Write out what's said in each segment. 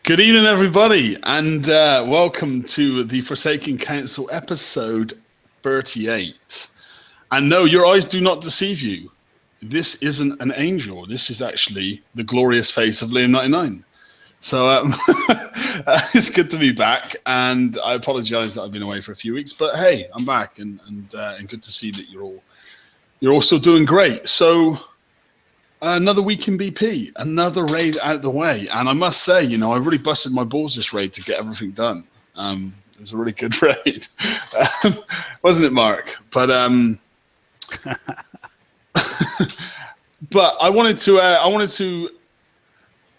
Good evening, everybody, and welcome to the Forsaken Council episode 38. And no, your eyes do not deceive you. This isn't an angel. This is actually the glorious face of Liam99. So it's good to be back, and I apologize that I've been away for a few weeks, but hey, I'm back, and good to see that you're all still doing great. So another week in BP, another raid out the way, and I must say, I really busted my balls this raid to get everything done. It was a really good raid, wasn't it, Mark? But but I wanted to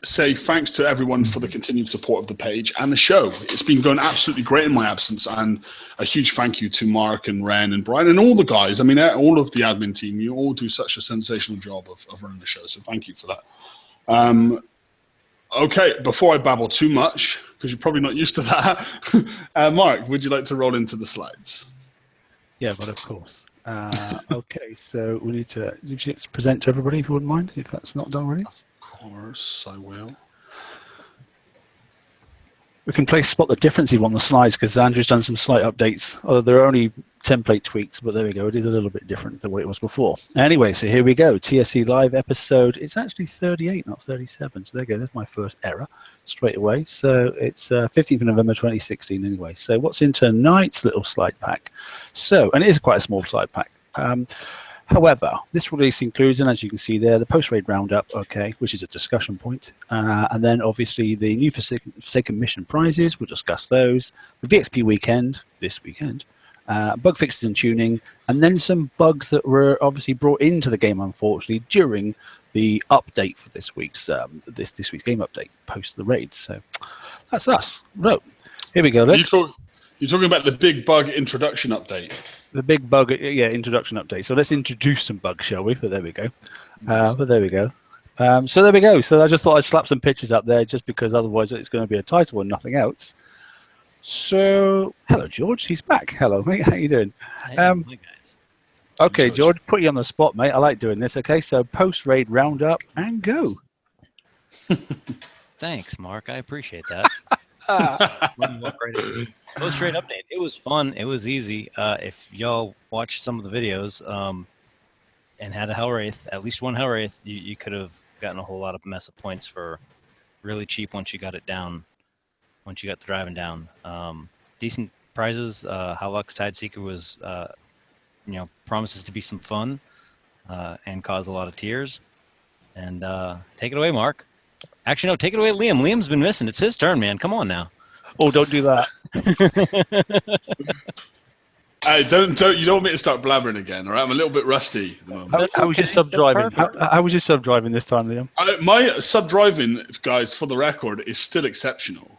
say thanks to everyone for the continued support of the page and the show. It's been going absolutely great in my absence, and a huge thank you to Mark and Ren and Brian and all the guys. I mean, all of the admin team. You all do such a sensational job of running the show, so thank you for that. Okay, before I babble too much, because you're probably not used to that, Mark, would you like to roll into the slides? Yeah, but of course. Okay, so we need to present to everybody, if you wouldn't mind, if that's not done already. Of course, I will. We can spot the difference even on the slides, because Andrew's done some slight updates. Although there are only template tweaks, but there we go. It is a little bit different than what it was before. Anyway, so here we go. TFC Live episode. It's actually 38, not 37. So there you go. There's my first error straight away. So it's 15th of November 2016 anyway. So what's in tonight's little slide pack? So, and it is quite a small slide pack. However, this release includes, and as you can see there, the post-raid roundup, okay, which is a discussion point, and then obviously the new Forsaken mission prizes, we'll discuss those, the VXP weekend, this weekend, bug fixes and tuning, and then some bugs that were obviously brought into the game, unfortunately, during the update for this week's this week's game update, post the raid. So that's us. So, here we go. You're talking about the big bug introduction update. The big bug, yeah, introduction update. So let's introduce some bugs, shall we? But there we go. So there we go. So I just thought I'd slap some pictures up there, just because otherwise it's going to be a title and nothing else. So, hello, George. He's back. Hello, mate. How you doing? Okay, George, put you on the spot, mate. I like doing this. Okay, so post-raid roundup and go. Thanks, Mark. I appreciate that. Post-raid update. It was fun. It was easy. If y'all watched some of the videos and had a Hellwraith, at least one Hellwraith, you could have gotten a whole lot of mess of points for really cheap once you got it down, once you got the driving down. Decent prizes. Howlux Tideseeker was, promises to be some fun and cause a lot of tears. And take it away, Mark. Actually, no, take it away, Liam. Liam's been missing. It's his turn, man. Come on now. Oh, don't do that. Hey, don't you don't want me to start blabbering again, all right? I'm a little bit rusty at the moment. How was your sub-driving? How was your sub-driving this time, Liam? My sub-driving, guys, for the record, is still exceptional.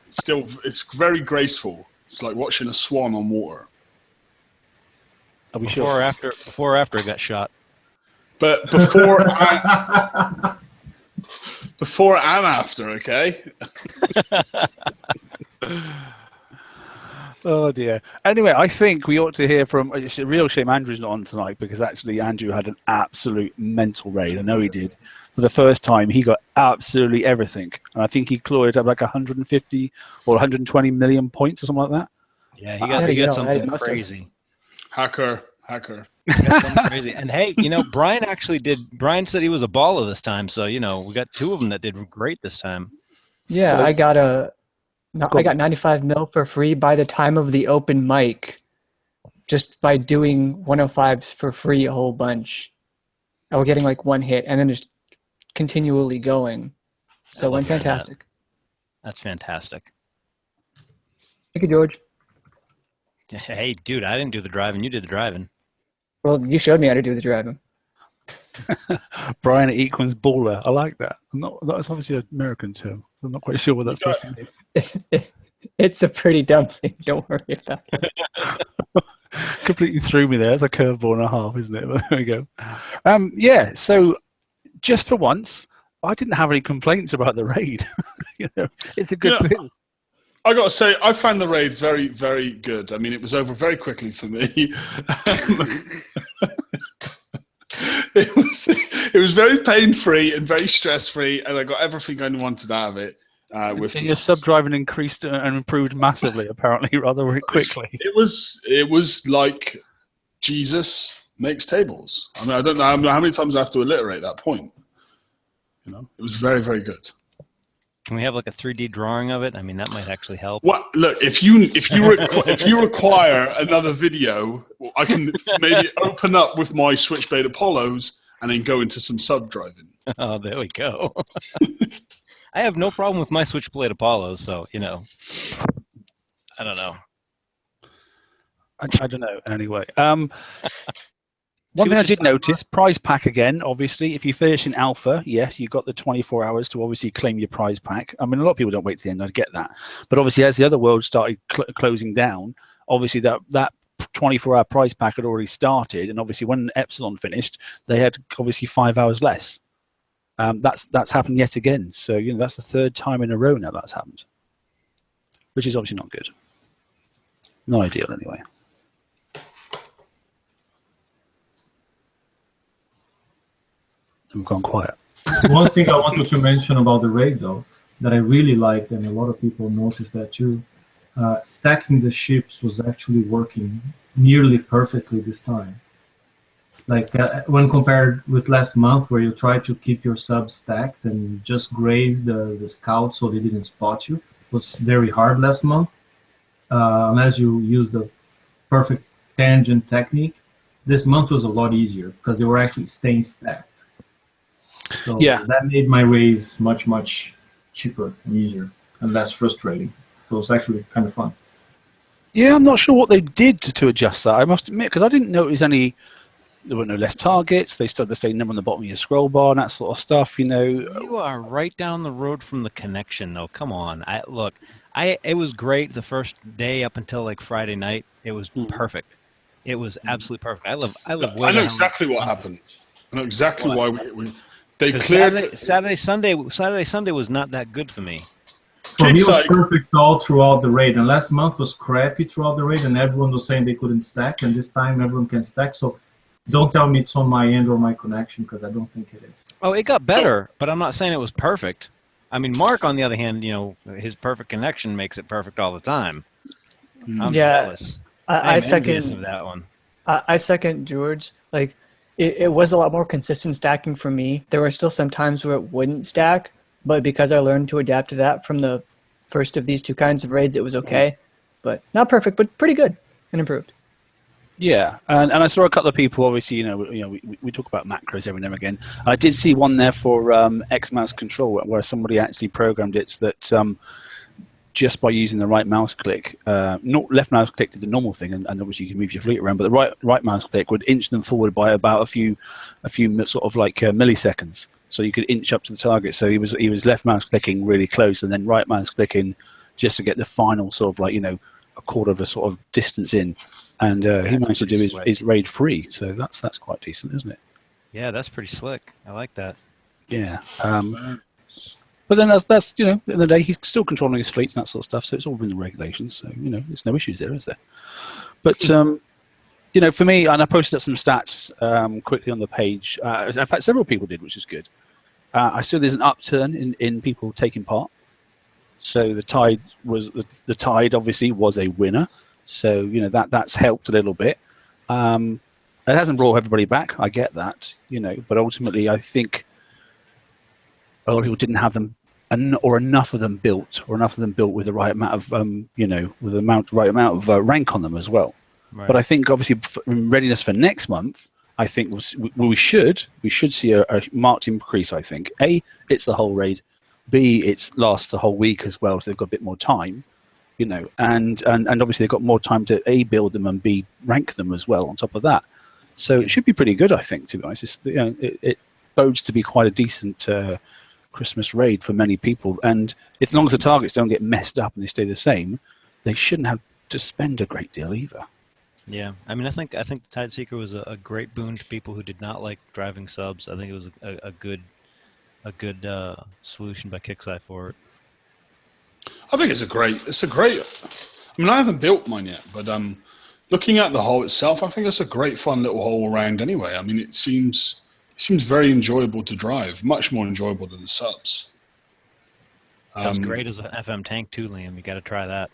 It's very graceful. It's like watching a swan on water. Are we Before or after I got shot? But before before and after, okay? Oh dear. Anyway, I think we ought to hear from. It's a real shame Andrew's not on tonight, because actually Andrew had an absolute mental raid. I know he did. For the first time, he got absolutely everything, and I think he clawed up like 150 or 120 million points or something like that. Yeah, he got something crazy. Hacker. Got something crazy. And hey, Brian said he was a baller this time, so we got two of them that did great this time. Yeah, so, I got 95 mil for free by the time of the open mic, just by doing 105s for free a whole bunch. I was getting like one hit and then just continually going. So it went fantastic. That's fantastic. Thank you, George. Hey, dude, I didn't do the driving. You did the driving. Well, you showed me how to do the driving. Brian Equin's baller. I like that. That's obviously an American term. I'm not quite sure what that's supposed to be. It's a pretty dumb thing. Don't worry about it. Completely threw me there. That's a curveball and a half, isn't it? But there we go. Yeah, so just for once, I didn't have any complaints about the raid. It's a good thing. I got to say, I found the raid very, very good. I mean, it was over very quickly for me. It was very pain-free and very stress-free, and I got everything I wanted out of it. With your sub driving increased and improved massively, apparently, rather very quickly. It was like Jesus makes tables. I mean, I don't know how many times I have to alliterate that point. You know, it was very, very good. Can we have like a 3D drawing of it? I mean, that might actually help. Well, look, if you require another video, I can maybe open up with my Switchblade Apollos and then go into some sub driving. Oh, there we go. I have no problem with my Switchblade Apollos, so, you know, I don't know. I don't know, anyway. One thing I did notice, prize pack again, obviously. If you finish in alpha, yes, you've got the 24 hours to obviously claim your prize pack. I mean, a lot of people don't wait to the end, I get that. But obviously, as the other world started closing down, obviously that 24-hour prize pack had already started. And obviously, when Epsilon finished, they had obviously 5 hours less. That's happened yet again. So, you know, that's the third time in a row now that's happened, which is obviously not good. Not ideal, anyway. We've gone quiet. One thing I wanted to mention about the raid, though, that I really liked, and a lot of people noticed that too, stacking the ships was actually working nearly perfectly this time. Like when compared with last month, where you try to keep your subs stacked and just graze the scouts so they didn't spot you, it was very hard last month. Unless you use the perfect tangent technique, this month was a lot easier because they were actually staying stacked. So yeah, that made my raise much, much cheaper and easier and less frustrating. So it was actually kind of fun. Yeah, I'm not sure what they did to adjust that, I must admit, because I didn't notice any. There were no less targets. They started the same number on the bottom of your scroll bar and that sort of stuff, you know. You are right down the road from the connection, though. Come on. It was great the first day up until like Friday night. It was perfect. It was absolutely perfect. I know exactly what happened. I know exactly why they cleared. Saturday, Sunday was not that good for me. For me, it was perfect all throughout the raid. And last month was crappy throughout the raid, and everyone was saying they couldn't stack. And this time, everyone can stack. So don't tell me it's on my end or my connection, because I don't think it is. Oh, it got better, but I'm not saying it was perfect. I mean, Mark, on the other hand, you know, his perfect connection makes it perfect all the time. I'm jealous. I second second that one. I second George. Like, it was a lot more consistent stacking for me. There were still some times where it wouldn't stack, but because I learned to adapt to that from the first of these two kinds of raids, it was okay. But not perfect, but pretty good and improved. Yeah, and I saw a couple of people. Obviously, we talk about macros every now and again. I did see one there for X mouse control, where somebody actually programmed it so that just by using the right mouse click, not left mouse click did the normal thing, and obviously you can move your fleet around, but the right mouse click would inch them forward by about a few sort of like milliseconds. So you could inch up to the target. So he was left mouse clicking really close, and then right mouse clicking just to get the final sort of like a quarter of a sort of distance in. And he managed to do his raid free, so that's quite decent, isn't it? Yeah, that's pretty slick. I like that. Yeah. But then that's in the day he's still controlling his fleets and that sort of stuff, so it's all within the regulations. So there's no issues there, is there? But for me, and I posted up some stats quickly on the page. In fact, several people did, which is good. I saw there's an upturn in people taking part. So the tide obviously was a winner. So that's helped a little bit. It hasn't brought everybody back. I get that, but ultimately I think a lot of people didn't have them, or enough of them built, with the right amount of right amount of rank on them as well. Right. But I think obviously in readiness for next month, I think we should see a marked increase. I think it's the whole raid. B, it lasts the whole week as well, so they've got a bit more time. And obviously they've got more time to A, build them, and B, rank them as well on top of that. So it should be pretty good, I think, to be honest. It bodes to be quite a decent Christmas raid for many people. And as long as the targets don't get messed up and they stay the same, they shouldn't have to spend a great deal either. Yeah, I mean, I think the Tide Seeker was a great boon to people who did not like driving subs. I think it was a good solution by Kixie for it. I think it's a great. I mean, I haven't built mine yet, but looking at the hull itself, I think it's a great, fun little hull around. Anyway, I mean, it seems very enjoyable to drive, much more enjoyable than the subs. That's great as an FM tank too, Liam. You got to try that.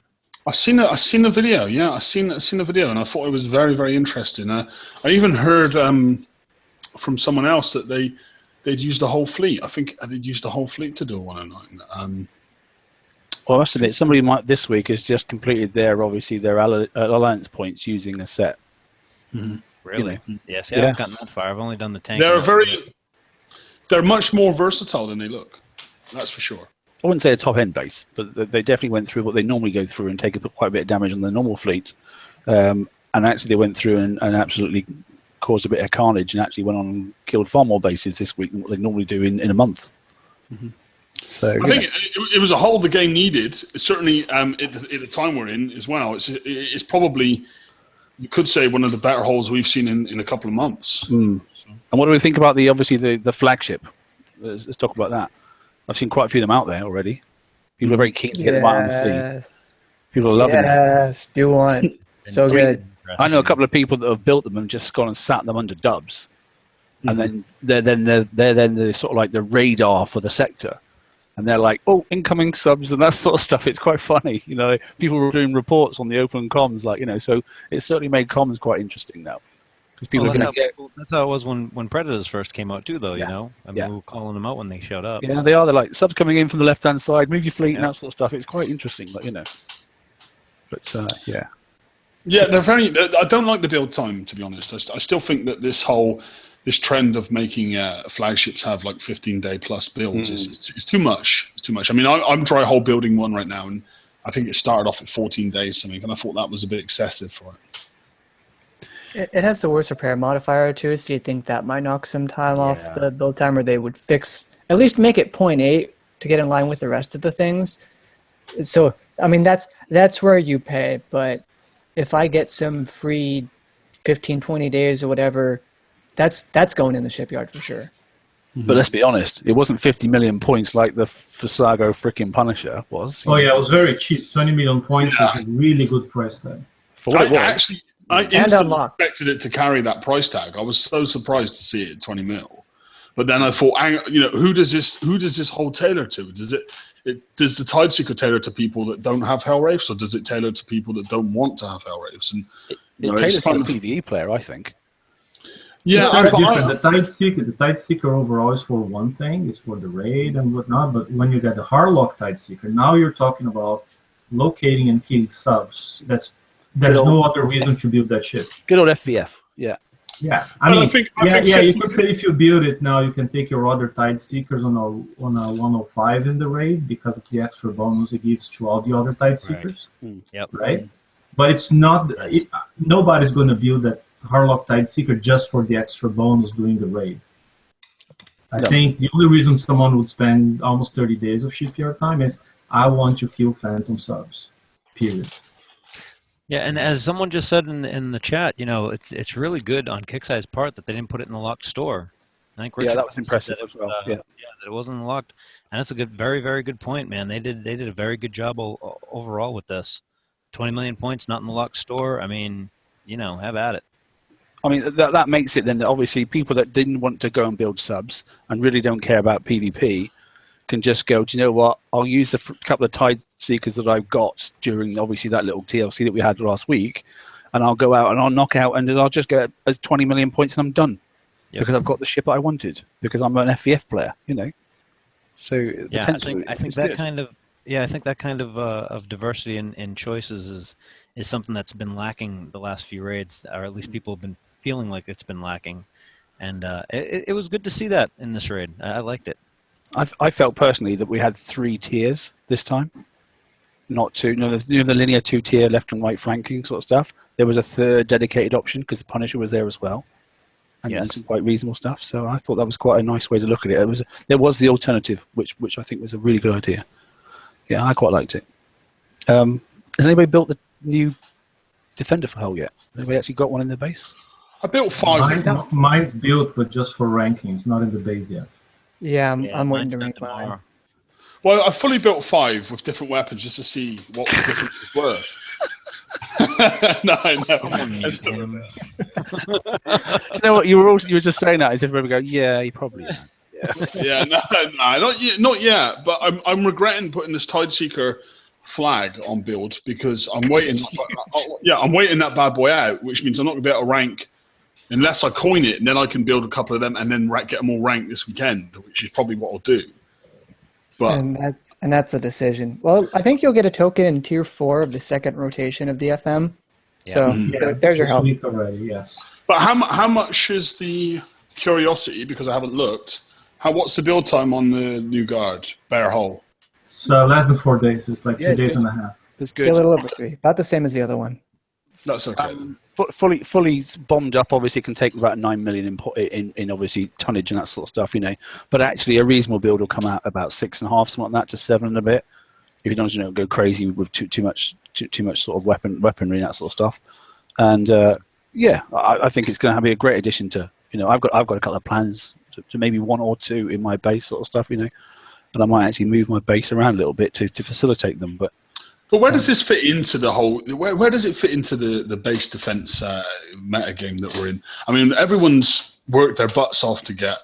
I seen a video. Yeah, I seen a video, and I thought it was very, very interesting. I even heard from someone else that they'd used the whole fleet. I think they'd used the whole fleet to do a 109. Well, I must admit, somebody this week has just completed their alliance points using a set. Mm-hmm. Really? You know? Yes. Yeah, I haven't gotten that far. I've only done the tank. They're much more versatile than they look. That's for sure. I wouldn't say a top-end base, but they definitely went through what they normally go through and take quite a bit of damage on the normal fleet. And actually they went through and absolutely caused a bit of carnage and actually went on and killed far more bases this week than what they normally do in a month. Mm-hmm. So I think it was a hole the game needed. Certainly at the time we're in as well. It's probably, you could say, one of the better holes we've seen in a couple of months. Mm. So. And what do we think about the flagship? Let's talk about that. I've seen quite a few of them out there already. People are very keen to get them out on the sea. People are loving it. Yes, do want. So good. I know a couple of people that have built them and just gone and sat them under dubs, and then they're the sort of like the radar for the sector, and they're like, oh, incoming subs and that sort of stuff. It's quite funny, you know. People were doing reports on the open comms, like, you know. So it's certainly made comms quite interesting now. That's how it was when Predators first came out too, though. You know, I mean, we were calling them out when they showed up. Yeah, they are. They're like subs coming in from the left-hand side, move your fleet and that sort of stuff. It's quite interesting, but you know. But yeah, they're very. I don't like the build time, to be honest. I still think that this trend of making flagships have like 15-day plus builds is too much. It's too much. I mean, I'm dry hole building one right now, and I think it started off at 14 days something, and I thought that was a bit excessive for it. It has the worst repair modifier too, so you think that might knock some time off the build time, or they would at least make it 0.8 to get in line with the rest of the things. So, I mean, that's where you pay, but if I get some free 15, 20 days or whatever, that's going in the shipyard for sure. But let's be honest, it wasn't 50 million points like the Fasago freaking Punisher was. Oh yeah, it was very cheap. 20 million points was a really good price tag. For what it was. I instantly expected it to carry that price tag. I was so surprised to see it at 20 mil. But then I thought, you know, who does this whole tailor to? Does the Tideseeker tailor to people that don't have Hellwraiths, or does it tailor to people that don't want to have Hellwraiths? And it tailors to the PvE player, I think. Yeah, the Tideseeker overall is for one thing, it's for the raid and whatnot. But when you get the Harlock Tideseeker, now you're talking about locating and killing subs. There's no other reason to build that ship. Good old FVF, yeah. Yeah, I think you could say if you build it now, you can take your other Tideseekers on a 105 in the raid because of the extra bonus it gives to all the other Tideseekers. Right. Yep. Right? But it's not. Nobody's going to build that Harlock Tideseeker just for the extra bonus during the raid. I think the only reason someone would spend almost 30 days of shipyard time is I want to kill Phantom subs. Period. Yeah, and as someone just said in the chat, you know, it's really good on Kixie's part that they didn't put it in the locked store. I think Richard that was impressive as well. That it wasn't locked, and that's a very, very good point, man. They did a very good job overall with this. 20 million points not in the locked store. I mean, you know, have at it. I mean, that makes it then that obviously people that didn't want to go and build subs and really don't care about PvP can just go, do you know what, I'll use the couple of Tideseekers that I've got during obviously that little TLC that we had last week, and I'll go out and I'll knock out, and then I'll just get as 20 million points and I'm done. Yep. Because I've got the ship that I wanted, because I'm an FVF player, you know. So I think that kind of diversity in choices is something that's been lacking the last few raids, or at least people have been feeling like it's been lacking, and it was good to see that in this raid. I liked it. I felt personally that we had 3 tiers this time, not 2. No, the linear 2-tier left and right flanking sort of stuff. There was a third dedicated option because the Punisher was there as well, and some quite reasonable stuff. So I thought that was quite a nice way to look at it. There was the alternative, which I think was a really good idea. Yeah, I quite liked it. Has anybody built the new Defender for Hull yet? Anybody actually got one in the base? I built 5. Mine's built, but just for rankings, not in the base yet. Yeah, I'm waiting to rank mine. Well, I fully built 5 with different weapons just to see what the differences were. No, I know. Do you know what? You were just saying that as if everybody go, yeah, he probably. Yeah, no, not yet. But I'm regretting putting this Tideseeker flag on build because I'm waiting. I'm waiting that bad boy out, which means I'm not gonna be able to rank unless I coin it, and then I can build a couple of them and then get them all ranked this weekend, which is probably what I'll do. But and that's a decision. Well, I think you'll get a token in tier 4 of the second rotation of the FM. Yeah. So there's your this help. week already, yes. But how much is the Curiosity? Because I haven't looked. What's the build time on the new guard Bear Hull? So less than 4 days. It's like 2 it's days good. and a half. It's Yeah, good. a little over 3. About the same as the other one. That's okay. Then. Fully bombed up, obviously, can take about 9 million in obviously tonnage and that sort of stuff, But actually, a reasonable build will come out about 6.5, something like that, to 7 and a bit. If you don't go crazy with too much sort of weaponry and that sort of stuff. And I think it's going to be a great addition to. I've got a couple of plans to maybe 1 or 2 in my base sort of stuff, and I might actually move my base around a little bit to facilitate them, But where does this fit into the whole? Where does it fit into the base defense meta game that we're in? I mean, everyone's worked their butts off to get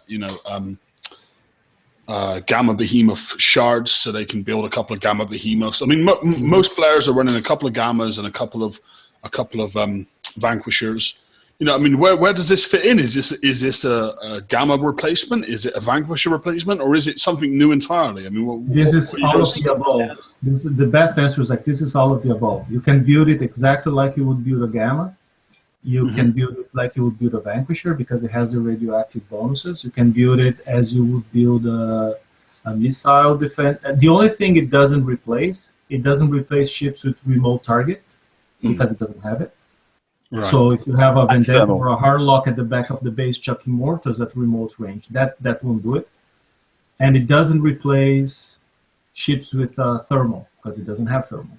Gamma Behemoth shards so they can build a couple of Gamma Behemoths. I mean, most players are running a couple of Gammas and a couple of Vanquishers. I mean, where does this fit in? Is this a Gamma replacement? Is it a Vanquisher replacement, or is it something new entirely? I mean, This is all of the above. The best answer is this is all of the above. You can build it exactly like you would build a Gamma. You can build it like you would build a Vanquisher because it has the radioactive bonuses. You can build it as you would build a missile defense. The only thing it doesn't replace ships with remote target because it doesn't have it. Right. So if you have a Vendetta or a Hardlock at the back of the base chucking mortars at remote range, that won't do it. And it doesn't replace ships with thermal because it doesn't have thermal.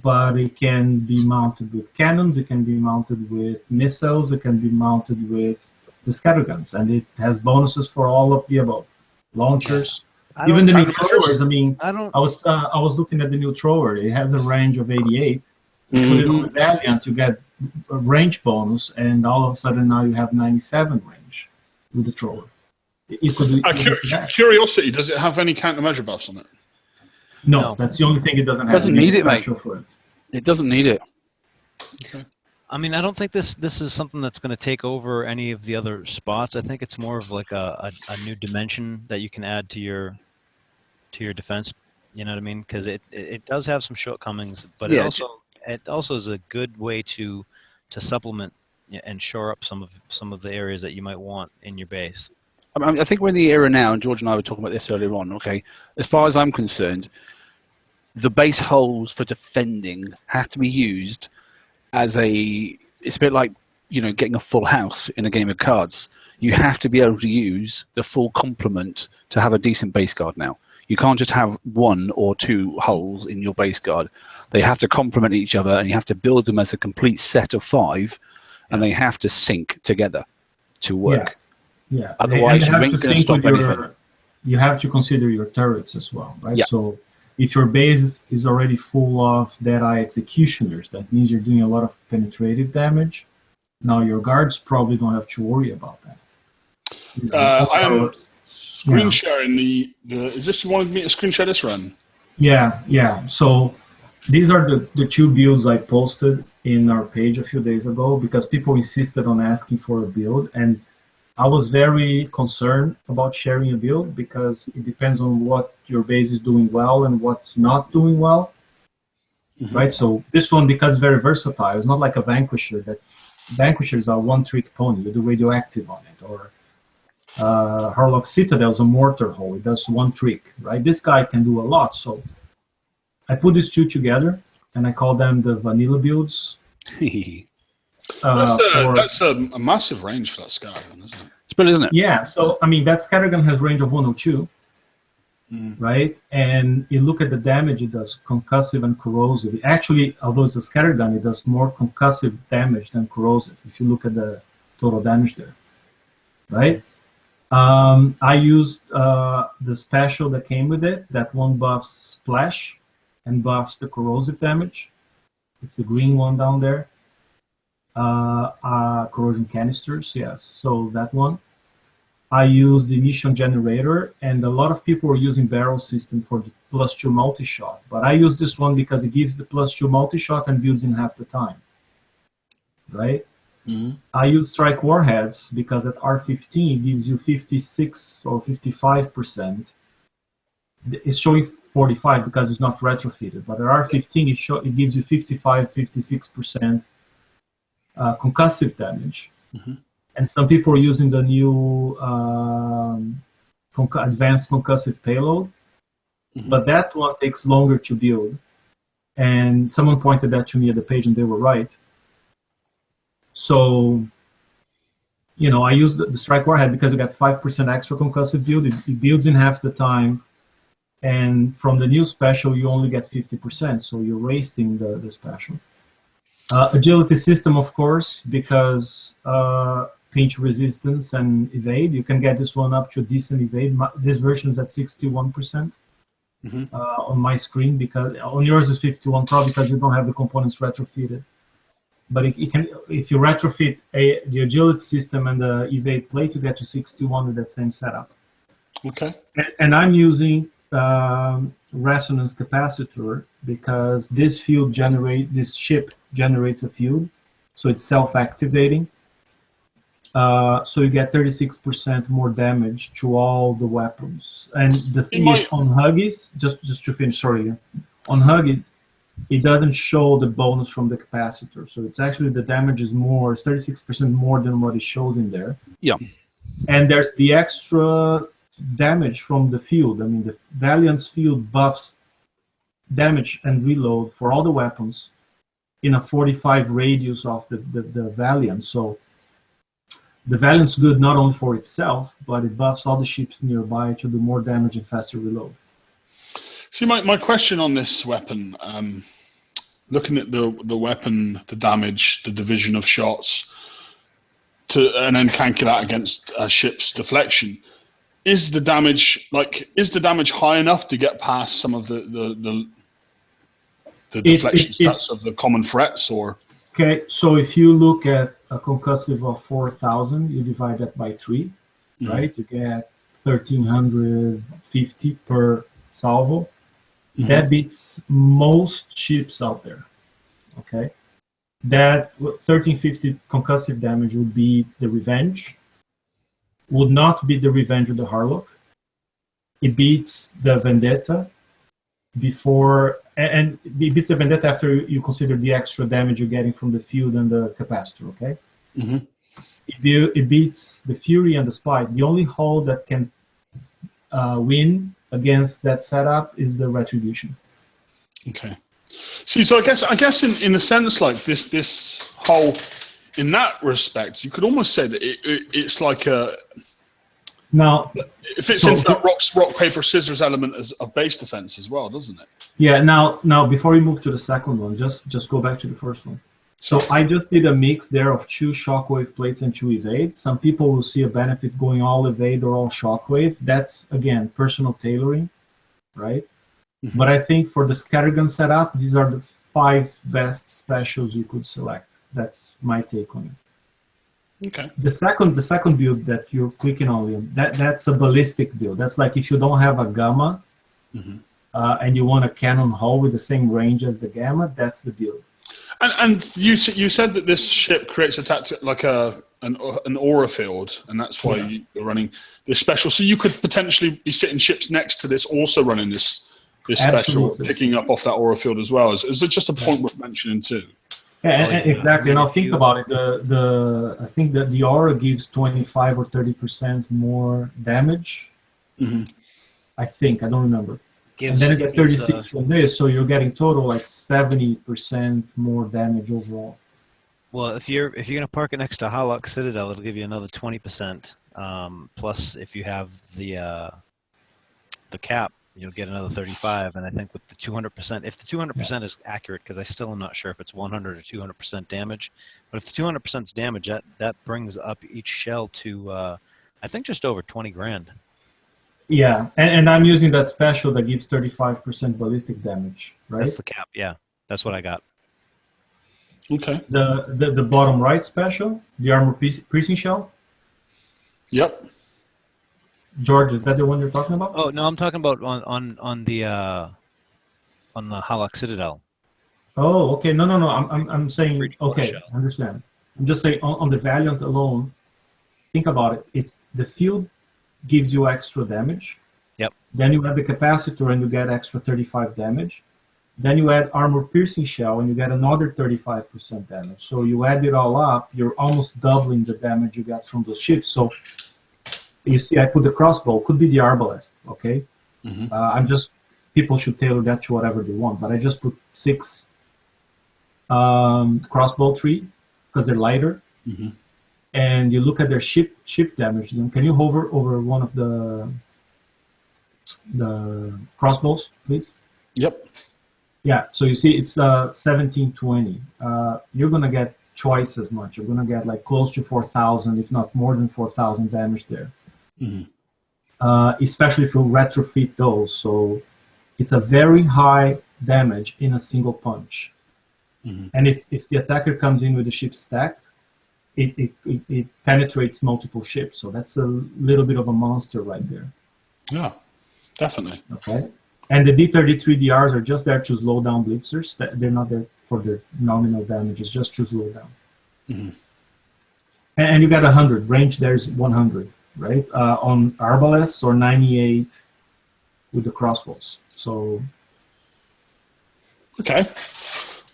But it can be mounted with cannons, it can be mounted with missiles, it can be mounted with the scatterguns, and it has bonuses for all of the above. Launchers, even the new throwers. I mean, I was looking at the new thrower. It has a range of 88. Put it on the Valiant, you get a range bonus, and all of a sudden now you have 97 range with the thrower. Curiosity, does it have any countermeasure buffs on it? No, that's the only thing it doesn't have. Doesn't need it, mate. For it. It doesn't need it. Okay. I mean, I don't think this is something that's going to take over any of the other spots. I think it's more of like a new dimension that you can add to your defense. You know what I mean? Because it does have some shortcomings, but it also is a good way to supplement and shore up some of the areas that you might want in your base. I mean, I think we're in the era now, and George and I were talking about this earlier on. Okay, as far as I'm concerned, the base holes for defending have to be used as it's a bit like getting a full house in a game of cards. You have to be able to use the full complement to have a decent base guard now. You can't just have 1 or 2 holes in your base guard. They have to complement each other, and you have to build them as a complete set of 5, and they have to sync together to work. Yeah. Otherwise, you ain't going to stop anything. You have to consider your turrets as well, right? Yeah. So if your base is already full of Deadeye Executioners, that means you're doing a lot of penetrative damage. Now your guards probably don't have to worry about that. I am screen sharing the. Is this you wanted me to screen share this run? Yeah. So these are the 2 builds I posted in our page a few days ago because people insisted on asking for a build, and I was very concerned about sharing a build because it depends on what your base is doing well and what's not doing well, right? So this one, because it's very versatile, it's not like a Vanquisher. That Vanquishers are one-trick pony. You do radioactive on it, or Harlock Citadel is a mortar hole. It does 1 trick, right? This guy can do a lot. So I put these 2 together, and I call them the vanilla builds. That's a massive range for that scattergun, isn't it? It's brilliant, isn't it? Yeah, so I mean that scattergun has range of 102, right? And you look at the damage it does, concussive and corrosive. Actually, although it's a scattergun, it does more concussive damage than corrosive. If you look at the total damage there, right? I used the special that came with it. That one buffs splash and buffs the corrosive damage. It's the green one down there. Corrosion canisters, yes. So that one. I used the emission generator, and a lot of people were using barrel system for the +2 multi-shot. But I use this one because it gives the +2 multi-shot and builds in half the time, right? Mhm. I use strike warheads because at R15 it gives you 56 or 55%. It's showing 45 because it's not retrofitted, but at R15 it gives you 55, 56% concussive damage. Mhm. And some people are using the new advanced concussive payload, but that one takes longer to build. And someone pointed that to me at the page, and they were right. So, you know, I use the strike warhead because you got 5% extra concussive build. It builds in half the time. And from the new special, you only get 50%. So you're wasting the special. Agility system, of course, because pinch resistance and evade. You can get this one up to a decent evade. This version is at 61% on my screen, because on yours is 51, probably because you don't have the components retrofitted. But it can, if you retrofit the agility system and the evade plate, you get to 61 with that same setup. Okay. And I'm using resonance capacitor because this ship generates a field, so it's self-activating. So you get 36% more damage to all the weapons. And the thing is, on Huggies, just to finish, sorry, on Huggies, it doesn't show the bonus from the capacitor. So it's actually, the damage is more, it's 36% more than what it shows in there. Yeah. And there's the extra damage from the field. I mean, the Valiant's field buffs damage and reload for all the weapons in a 45 radius of the Valiant. So the Valiant's good not only for itself, but it buffs all the ships nearby to do more damage and faster reload. See, my question on this weapon, looking at the weapon, the damage, the division of shots, and then calculate against a ship's deflection, is the damage high enough to get past some of the deflection stats of the common threats, or? Okay, so if you look at a concussive of 4,000, you divide that by 3, right? You get 1,350 per salvo. That beats most ships out there. Okay, that 1,350 concussive damage would be the Revenge. Would not be the Revenge of the Harlock. It beats the Vendetta before, and it beats the Vendetta after you consider the extra damage you're getting from the field and the capacitor. Okay, it beats the Fury and the Spike. The only hull that can win against that setup is the Retribution. Okay. See, so I guess in a sense, like this whole, in that respect, you could almost say that it's like a. Now, it fits into that rock paper scissors element of base defense as well, doesn't it? Yeah. Now, before we move to the second one, just go back to the first one. So I just did a mix there of 2 shockwave plates and 2 evade. Some people will see a benefit going all evade or all shockwave. That's, again, personal tailoring, right? But I think for the scattergun setup, these are the 5 best specials you could select. That's my take on it. Okay. The second build that you're clicking on, that's a ballistic build. That's like if you don't have a Gamma and you want a cannon hull with the same range as the Gamma, that's the build. And you said that this ship creates a tactic like an aura field, and that's why you're running this special. So you could potentially be sitting ships next to this, also running this special, picking up off that aura field as well. Is it just a point worth mentioning too? Yeah, exactly. And I'll think about it. I think that the aura gives 25 or 30% more damage. I think, I don't remember. And then you get 36 from this, so you're getting total like 70% more damage overall. Well, if you're gonna park it next to Harlock Citadel, it'll give you another 20%. Plus, if you have the cap, you'll get another 35. And I think with the 200%, if the 200% is accurate, because I still am not sure if it's 100 or 200% damage, but if the 200% is damage, that brings up each shell to I think just over 20 grand. Yeah, and I'm using that special that gives 35% ballistic damage, right? That's the cap, yeah. That's what I got. Okay. The bottom right special, the armor piercing shell. Yep. George, is that the one you're talking about? Oh no, I'm talking about on the Halak Citadel. Oh, okay. No. I'm saying, Breach okay, shell. I understand. I'm just saying on the Valiant alone, think about it. If the field gives you extra damage, Yep. then you add the capacitor and you get extra 35 damage. Then you add armor piercing shell and you get another 35% damage. So you add it all up, you're almost doubling the damage you get from those ships. So you see, I put the crossbow, could be the arbalest, okay? Mm-hmm. People should tailor that to whatever they want, but I just put 6 crossbow 3 because they're lighter. Mm-hmm. And you look at their ship damage. Then can you hover over one of the crossbows, please? Yep. Yeah. So you see, it's 1720. You're gonna get twice as much. You're gonna get like close to 4,000, if not more than 4,000 damage there. Mm-hmm. Especially if you retrofit those. So it's a very high damage in a single punch. Mm-hmm. And if the attacker comes in with the ship stacked, it penetrates multiple ships. So that's a little bit of a monster right there. Yeah, definitely. Okay. And the D33DRs are just there to slow down blitzers. They're not there for their nominal damage. It's just to slow down. Mm-hmm. And you got 100. Range there's 100, right? On arbalests or 98 with the crossbows. So. Okay.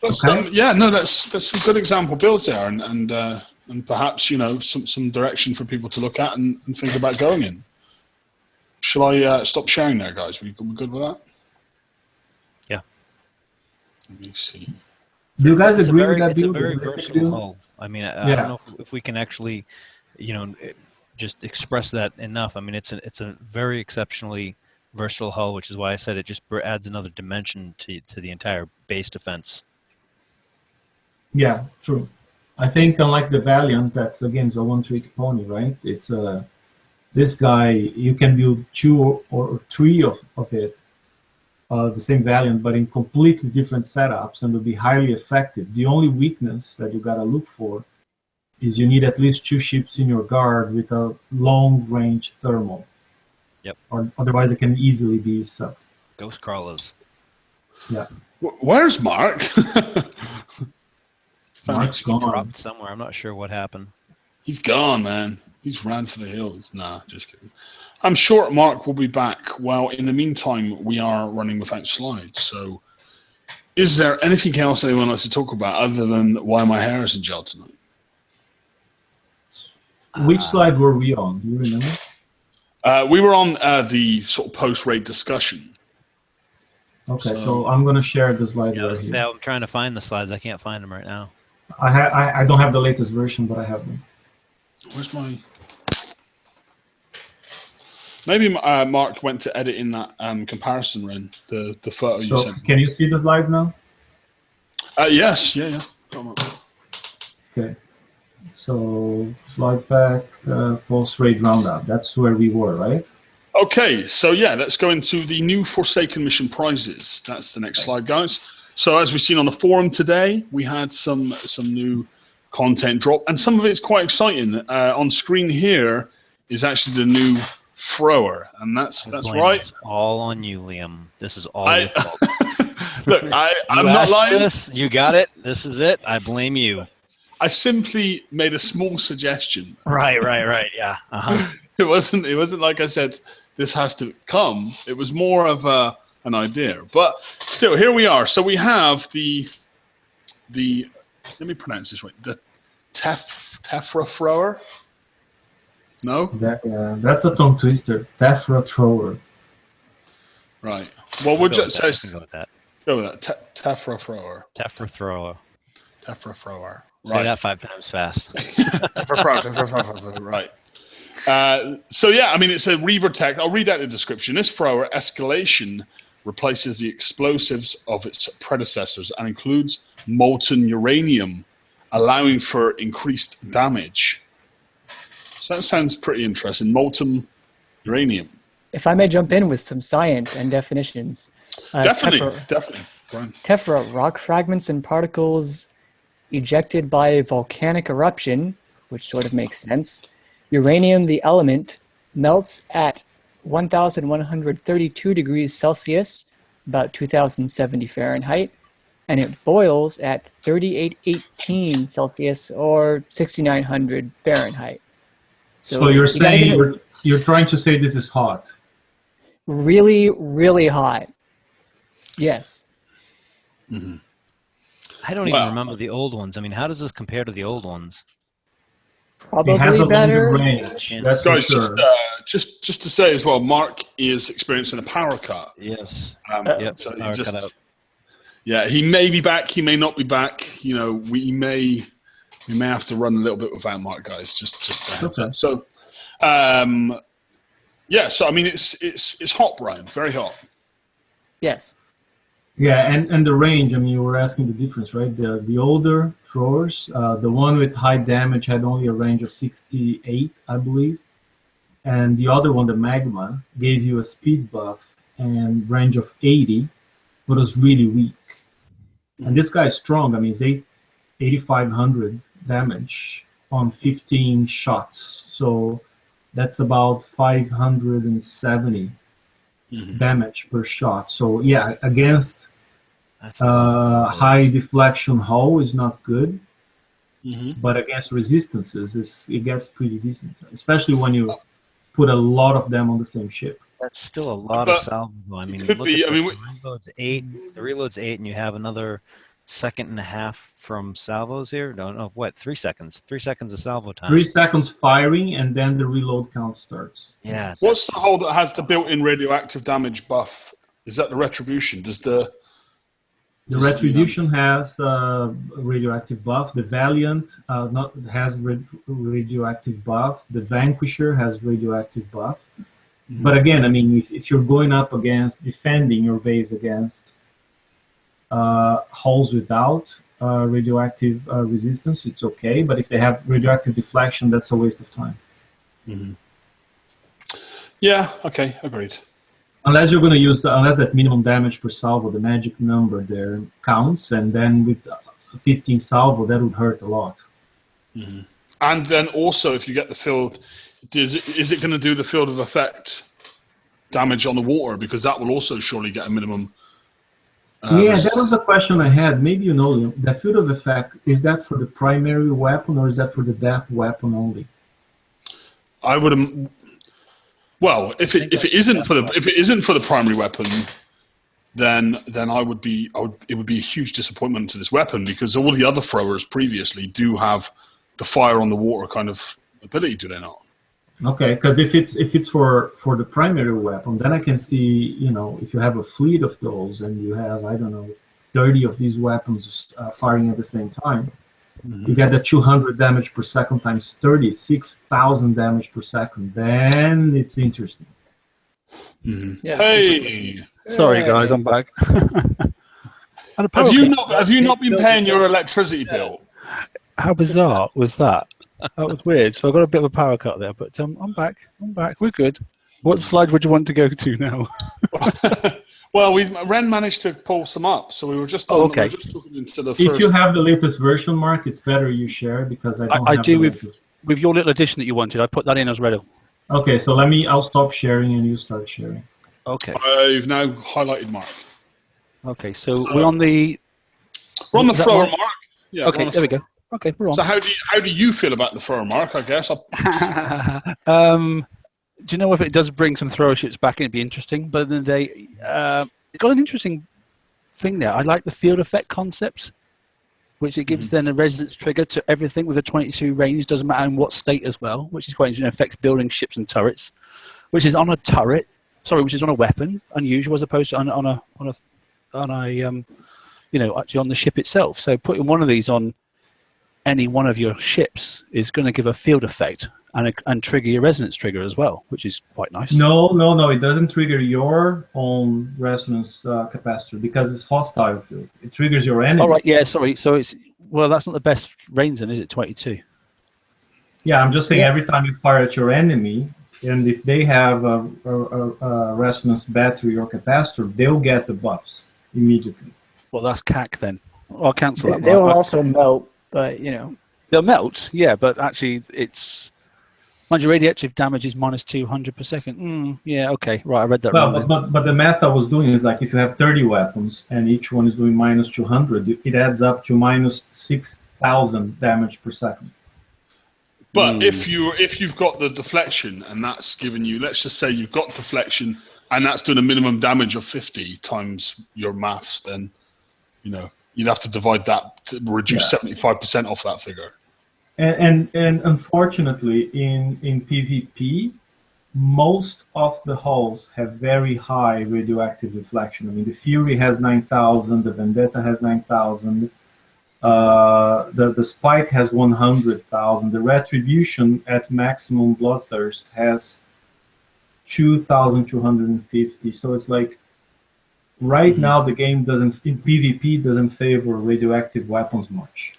That's some good example builds there, and perhaps some direction for people to look at and think about going in. Shall I stop sharing there, guys? We good with that? Yeah. Let me see. Do you guys agree with that It's a build? very versatile hull. I mean, I don't know if we can actually, just express that enough. I mean, it's a very exceptionally versatile hull, which is why I said it just adds another dimension to the entire base defense. Yeah, true. I think unlike the Valiant, that's again a one-trick pony, right? It's this guy, you can build 2 or 3 of it, the same Valiant, but in completely different setups, and will be highly effective. The only weakness that you gotta look for is you need at least 2 ships in your guard with a long-range thermal. Yep. Or otherwise, it can easily be sucked. Ghost crawlers. Yeah. Where's Mark? Mark's He gone. dropped somewhere. I'm not sure what happened. He's gone, man. He's ran for the hills. Nah, just kidding. I'm sure Mark will be back. Well, in the meantime, we are running without slides. So, is there anything else anyone wants to talk about other than why my hair is in gel tonight? Which slide were we on? Do you remember? We were on the sort of post-raid discussion. Okay, so I'm going to share the slide Yeah, I right was here. I'm trying to find the slides. I can't find them right now. I don't have the latest version, but I have them. Where's my... Maybe Mark went to edit in that comparison, Ren, the photo you So sent. can you see the slides now? Yes, yeah. Come on. Okay. So slide back, false raid roundup. That's where we were, right? Okay, so yeah, let's go into the new Forsaken mission prizes. That's the next slide, guys. So as we've seen on the forum today, we had some new content drop, and some of it's quite exciting. On screen here is actually the new thrower, and that's right. It's all on you, Liam. This is all your fault. Look, I'm You not asked lying. This, you got it. This is it. I blame you. I simply made a small suggestion. Right. Yeah. Uh-huh. It wasn't like I said this has to come. It was more of an idea. But still, here we are. So we have the let me pronounce this right. The Tephra thrower. No? That's a tongue twister. Tephra thrower. Right. Well, we'll just go say with that. go with that. Tephra thrower. Tefra thrower. Tephra thrower. Say that 5 times fast. Right. So yeah, I mean, it's a Reaver tech. I'll read out the description. This thrower escalation replaces the explosives of its predecessors and includes molten uranium, allowing for increased damage. So that sounds pretty interesting. Molten uranium. If I may jump in with some science and definitions. Definitely. Brian. Tephra, rock fragments and particles ejected by a volcanic eruption, which sort of makes sense. Uranium, the element, melts at 1,132 degrees Celsius, about 2,070 Fahrenheit, and it boils at 3818 Celsius or 6,900 Fahrenheit. So you're saying you're trying to say this is hot? Really, really hot. Yes. Mm-hmm. I don't even remember the old ones. I mean, how does this compare to the old ones? Probably it has a better. Range. That's Guys, for sure. just to say as well, Mark is experiencing a power cut. Yes. Yep. So he just, yeah, he may be back. He may not be back. You know, we may have to run a little bit without Mark, guys. Just a heads up. So, yeah. So I mean, it's hot, Brian. Very hot. Yes. Yeah, and the range. I mean, you were asking the difference, right? The older throwers, the one with high damage had only a range of 68, I believe, and the other one, the Magma, gave you a speed buff and range of 80, but was really weak. And this guy's strong. I mean, it's 8,500 damage on 15 shots, so that's about 570 damage per shot. So yeah, against high deflection hull is not good, but against resistances it gets pretty decent, especially when you put a lot of them on the same ship. That's still a lot of salvo. I mean, look at the reload's 8. The reload's 8, and you have another second and a half from salvos here. No, what? 3 seconds. 3 seconds of salvo time. 3 seconds firing, and then the reload count starts. Yeah. What's the hull that has the built-in radioactive damage buff? Is that the Retribution? The Retribution has a radioactive buff. The Valiant has radioactive buff. The Vanquisher has radioactive buff. But again, I mean, if you're going up against defending your base against hulls without radioactive resistance, it's okay. But if they have radioactive deflection, that's a waste of time. Yeah. Okay. Agreed. Unless you're going to use unless that minimum damage per salvo, the magic number there counts, and then with 15 salvo, that would hurt a lot. And then also, if you get the field, is it going to do the field of effect damage on the water? Because that will also surely get a minimum. That was a question I had. Maybe you know the field of effect, is that for the primary weapon or is that for the death weapon only? I would. Well, if it isn't for the primary weapon, then it would be a huge disappointment to this weapon, because all the other throwers previously do have the fire on the water kind of ability, do they not? Okay, because if it's for the primary weapon, then I can see, you know, if you have a fleet of those and you have, I don't know, 30 of these weapons firing at the same time, you get the 200 damage per second times 30, 6,000 damage per second. Then it's interesting. Yeah, Hey, sorry guys, I'm back. have you not been paying your electricity bill? How bizarre was that? That was weird. So I got a bit of a power cut there, but I'm back. We're good. What slide would you want to go to now? Well, Ren managed to pull some up, so we were just we were just talking into the first. If you have the latest version, Mark, it's better you share, because I do with your little addition that you wanted. I put that in as well. Okay, so I'll stop sharing and you start sharing. Okay. I've now highlighted Mark. Okay, so we're on the thrower, Mark. Yeah. Okay, there we go. Okay, we're on. So how do you feel about the thrower, Mark? I guess. Do you know if it does bring some thrower ships back in? It'd be interesting. But at the end of the day, it's got an interesting thing there. I like the field effect concept, which it gives then a resonance trigger to everything with a 22 range. Doesn't matter in what state as well, which is quite interesting. It affects building ships and turrets, which is on a turret. Sorry, which is on a weapon, unusual as opposed to on a actually on the ship itself. So putting one of these on any one of your ships is going to give a field effect and trigger your resonance trigger as well, which is quite nice. No, it doesn't trigger your own resonance capacitor because it's hostile field. It triggers your enemy. All right, yeah, sorry. So that's not the best range then, is it? 22. Yeah, I'm just saying every time you fire at your enemy, and if they have a resonance battery or capacitor, they'll get the buffs immediately. Well, that's CAC then. I'll cancel that. They will also melt, but you know. They'll melt, yeah, but actually it's Mind you, radioactive damage is minus 200 per second. Yeah, okay. Right, I read that wrong. But the math I was doing is like if you have 30 weapons and each one is doing minus 200, it adds up to minus 6,000 damage per second. But if you've got the deflection and that's giving you, let's just say you've got deflection and that's doing a minimum damage of 50 times your maths, then you'd have to divide that to reduce 75% off that figure. And unfortunately, in PvP, most of the hulls have very high radioactive deflection. I mean, the Fury has 9,000, the Vendetta has 9,000, the Spike has 100,000, the Retribution at maximum Bloodthirst has 2,250. So it's like right now the game in PvP doesn't favor radioactive weapons much,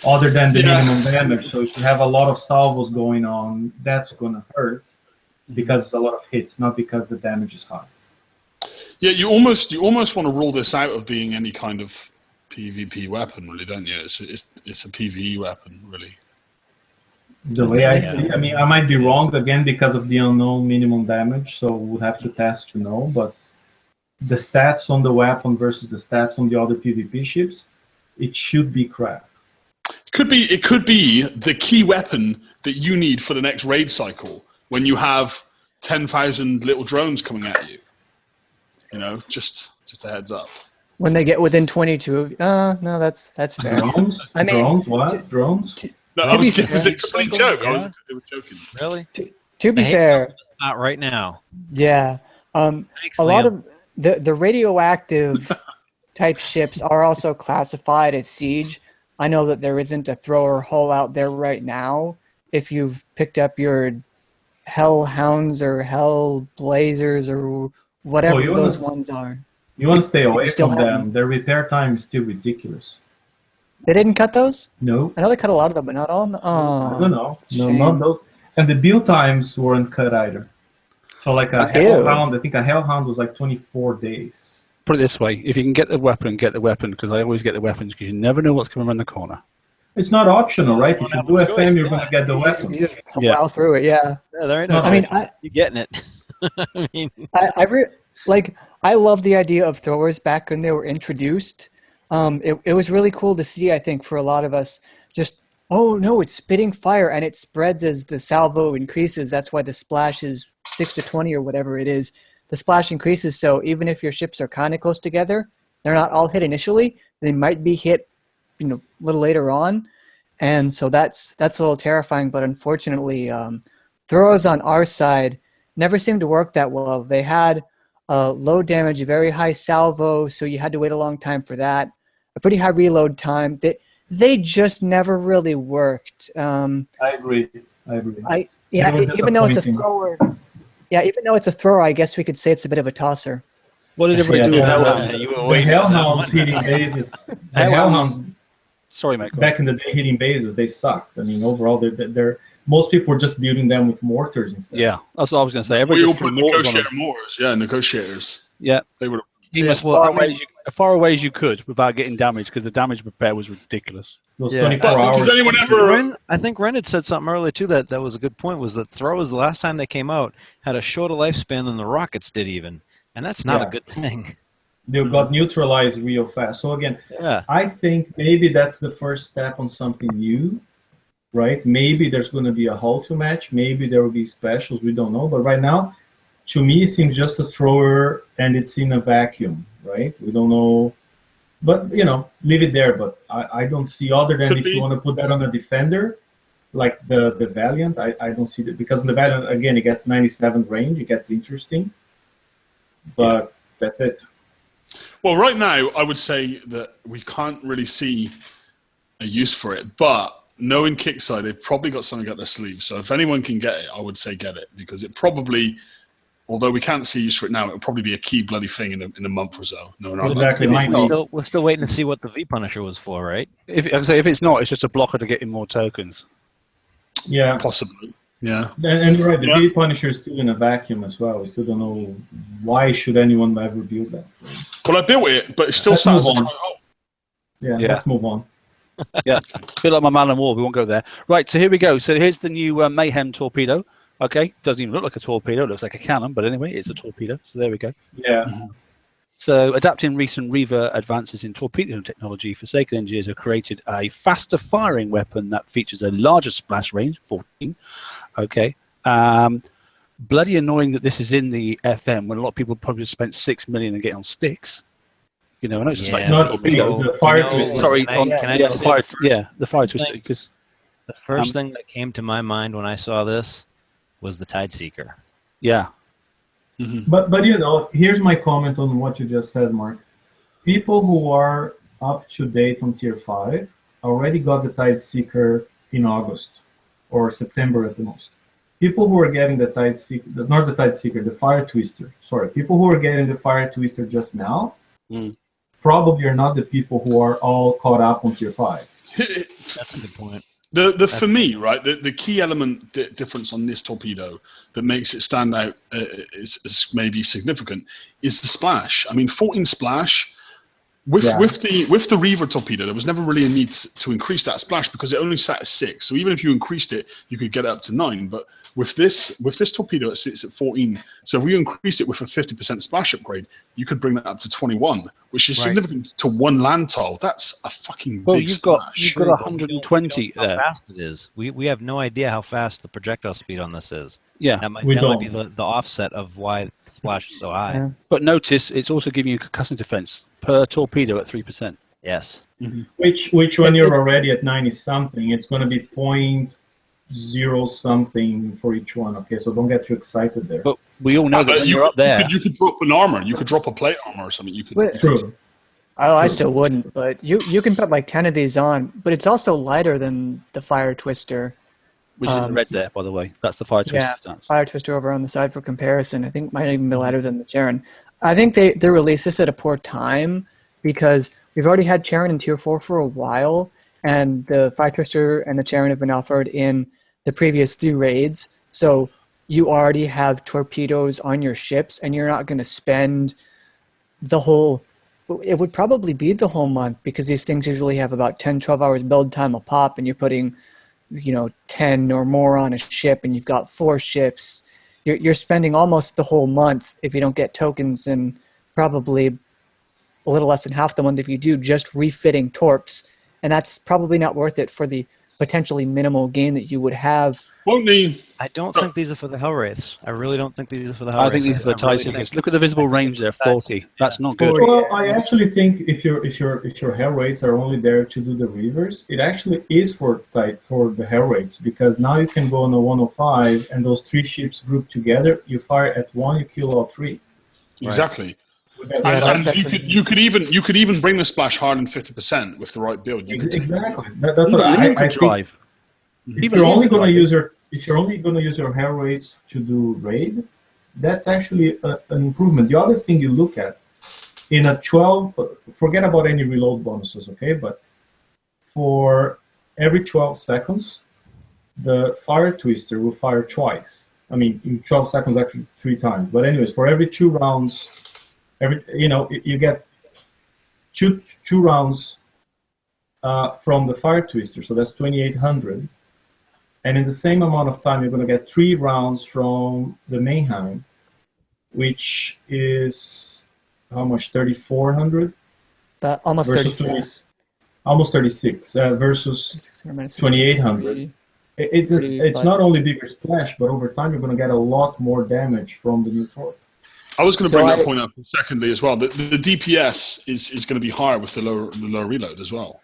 other than the minimum damage. So if you have a lot of salvos going on, that's gonna hurt because it's a lot of hits, not because the damage is high. Yeah, you almost want to rule this out of being any kind of PvP weapon, really, don't you? It's a PvE weapon, really. The way I see, I mean, I might be wrong again because of the unknown minimum damage, so we'll have to test to know. But the stats on the weapon versus the stats on the other PvP ships, it should be crap. It could be the key weapon that you need for the next raid cycle when you have 10,000 little drones coming at you. Just a heads up. When they get within 22, no, that's fair. Drones? I mean, drones? What? Drones? No, it was a complete joke. Yeah. I was joking. Really? To be fair, not right now. yeah. Thanks, A lot Liam. of the radioactive type ships are also classified as siege. I know that there isn't a thrower hull out there right now. If you've picked up your Hellhounds or Hellblazers or whatever those ones are. You want to stay away Still from have them. Their repair time is still ridiculous. They didn't cut those? No. I know they cut a lot of them, but not all. Oh, No, not those. And the build times weren't cut either. So like a Hellhound, I think a Hellhound was like 24 days. Put it this way, if you can get the weapon, because I always get the weapons because you never know what's coming around the corner. It's not optional, right? If you do FM, you're going to get the weapon. You just plow through it, yeah. Yeah, there ain't no I mean, you're getting it. I mean, I love the idea of throwers back when they were introduced. It was really cool to see, I think, for a lot of us, just, oh no, it's spitting fire and it spreads as the salvo increases. That's why the splash is 6 to 20 or whatever it is. The splash increases, so even if your ships are kind of close together, they're not all hit initially. They might be hit, a little later on, and so that's a little terrifying. But unfortunately, throws on our side never seemed to work that well. They had low damage, very high salvo, so you had to wait a long time for that. A pretty high reload time. They just never really worked. I agree. Even though it's a thrower. Yeah, even though it's a thrower, I guess we could say it's a bit of a tosser. What did everybody do with Hellhounds? The Hellhounds hitting bases. The Hellhounds, sorry, mate. back in the day, hitting bases, they sucked. I mean, overall, they're most people were just building them with mortars instead. Yeah, that's what I was going to say. We all just put mortars. Yeah, negotiators. Yeah. They would as far away as you could without getting damaged, because the damage repair was ridiculous. Those 24 hours. Does anyone ever... I think Ren had said something earlier too that was a good point. Was that throwers the last time they came out had a shorter lifespan than the rockets did even, and that's not a good thing. They got neutralized real fast. So again, I think maybe that's the first step on something new, right? Maybe there's going to be a hull to match. Maybe there will be specials. We don't know. But right now, to me, it seems just a thrower, and it's in a vacuum, right? We don't know. But, leave it there. But I don't see, other than if you want to put that on a defender, like the Valiant, I don't see that. Because in the Valiant, again, it gets 97 range. It gets interesting. But that's it. Well, right now, I would say that we can't really see a use for it. But knowing Kixie, they've probably got something up their sleeve. So if anyone can get it, I would say get it. Because it probably... Although we can't see use for it now, it'll probably be a key bloody thing in a month or so. We're still waiting to see what the V Punisher was for, right? If it's not, it's just a blocker to get in more tokens. Yeah, possibly. Yeah, and you're right. The V Punisher is still in a vacuum as well. We still don't know why should anyone ever build that. Well, I built it, but it still sounds. Yeah, let's move on. Yeah, a bit like my man and war. We won't go there. Right, so here we go. So here's the new Mayhem torpedo. Okay, doesn't even look like a torpedo. It looks like a cannon, but anyway, it's a torpedo. So there we go. Yeah. So, adapting recent Reaver advances in torpedo technology, Forsaken engineers have created a faster firing weapon that features a larger splash range, 14. Okay. Bloody annoying that this is in the FM when a lot of people probably spent $6 million and get on sticks. You know, I know it's just like Not the fire twister. Sorry, the fire Something- twister. Because The first thing that came to my mind when I saw this was the Tide Seeker. yeah, But here's my comment on what you just said, Mark. People who are up to date on Tier 5 already got the Tide Seeker in August or September at the most. People who are getting the Tide Seeker, not the Tide Seeker, the Fire Twister. Sorry, people who are getting the Fire Twister just now probably are not the people who are all caught up on Tier 5. That's a good point. For me, right, the key element difference on this torpedo that makes it stand out is maybe significant is the splash. I mean, 14 splash with the Reaver torpedo, there was never really a need to increase that splash because it only sat at 6. So even if you increased it, you could get it up to 9. But with this torpedo, it sits at 14. So if we increase it with a 50% splash upgrade, you could bring that up to 21, which is significant to one land tile. That's a fucking big splash. You've got 120 How there. fast it is. We have no idea how fast the projectile speed on this is. Yeah, That might We be don't. the offset of why the splash is so high. Yeah. but notice it's also giving you concussive defense per torpedo at 3%. Yes. Which when you're already at 90 something, it's going to be 0.0 something for each one. Okay, so don't get too excited there. But we all know that when you're up there, You could drop an armor. You could drop a plate armor or something. True. Oh, I still wouldn't, but you can put like 10 of these on, but it's also lighter than the Fire Twister. which is in red there, by the way. That's the fire twister stance. Fire Twister over on the side for comparison. I think might even be lighter than the Charon. I think they released this at a poor time because we've already had Charon in Tier 4 for a while, and the Fire Twister and the Charon have been offered in the previous 3 raids. So you already have torpedoes on your ships, and you're not going to spend the whole... It would probably be the whole month because these things usually have about 10, 12 hours build time a pop, and you're putting 10 or more on a ship, and you've got 4 ships. You're spending almost the whole month if you don't get tokens, and probably a little less than half the month if you do, just refitting torps. And that's probably not worth it for the potentially minimal gain that you would have. I don't think these are for the Hellwraiths. I really don't think these are for the Hellwraiths. I think these are for the Tide Seekers. Look at the visible range there, 40. That's not good. Well, I actually think if your Hellwraiths are only there to do the Reavers, it actually is for the Hellwraiths, because now you can go on a 105 and those 3 ships group together. You fire at 1, you kill all 3. Exactly. Yeah, You could even bring the splash hard and 50% with the right build. You could Exactly. That's what I think. drive. If you're only going to use your Hellwraiths to do raid, that's actually an improvement. The other thing you look at in a 12, forget about any reload bonuses, okay? But for every 12 seconds, the Fire Twister will fire twice. I mean, in 12 seconds, actually 3 times. But anyways, for every 2 rounds, you get two rounds from the Fire Twister, so that's 2,800. And in the same amount of time, you're going to get 3 rounds from the Mayhem, which is how much? 3,400? Almost Versus 36. Almost 36 versus 2,800. It's not only bigger splash, but over time you're going to get a lot more damage from the new torque. I was going to bring that point up secondly as well. The DPS is going to be higher with the lower reload as well.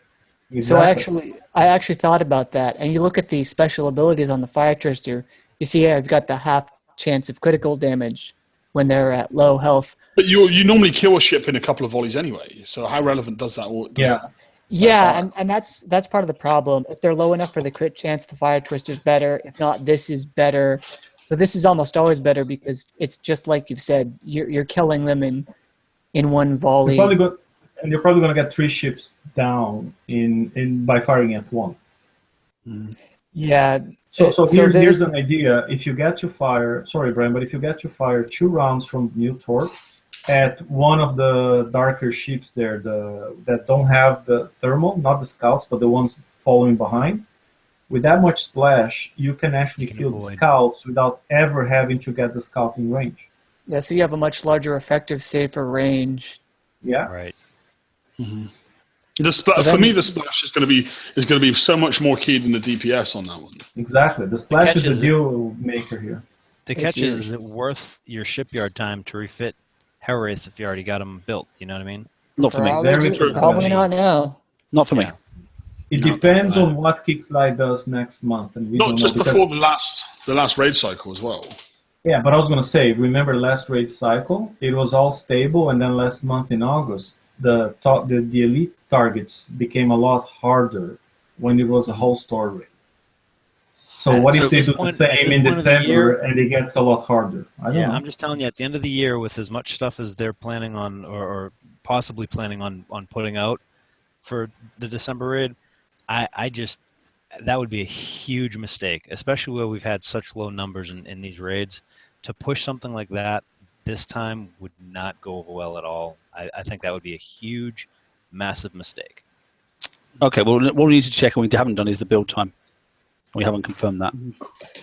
Exactly. So I actually thought about that, and you look at the special abilities on the Fire Twister, you see I've got the half chance of critical damage when they're at low health. But you normally kill a ship in a couple of volleys anyway, so how relevant does that? Yeah, and that's part of the problem. If they're low enough for the crit chance, the Fire Twister's better. If not, this is better. So this is almost always better because it's just like you've said, you're killing them in one volley. You're probably going to get 3 ships down by firing at 1. Yeah. So here's an idea. If you get to fire, sorry, Brian, but if you get to fire 2 rounds from the new torque, at one of the darker ships there, that don't have the thermal, not the scouts, but the ones following behind. With that much splash, you can actually kill the scouts without ever having to get the scouting range. Yeah, so you have a much larger, effective, safer range. Yeah. Right. Mm-hmm. So For me, the splash is going to be so much more key than the DPS on that one. Exactly. The splash is the deal maker here. The catch is it worth your shipyard time to refit Hellwraiths if you already got them built? You know what I mean? Not for me. Probably not now. Not for me. It depends on what Kixie does next month, and we not don't just know before the last raid cycle as well. Yeah, but I was going to say, remember last raid cycle? It was all stable, and then last month in August, the elite targets became a lot harder when it was a whole store raid. So what if they do the same in December and it gets a lot harder? I don't know. I'm just telling you, at the end of the year, with as much stuff as they're planning on or possibly planning on putting out for the December raid, I just, that would be a huge mistake, especially where we've had such low numbers in these raids. To push something like that this time would not go over well at all. I think that would be a huge, massive mistake. Okay, well, what we need to check, and we haven't done, is the build time. We haven't confirmed that.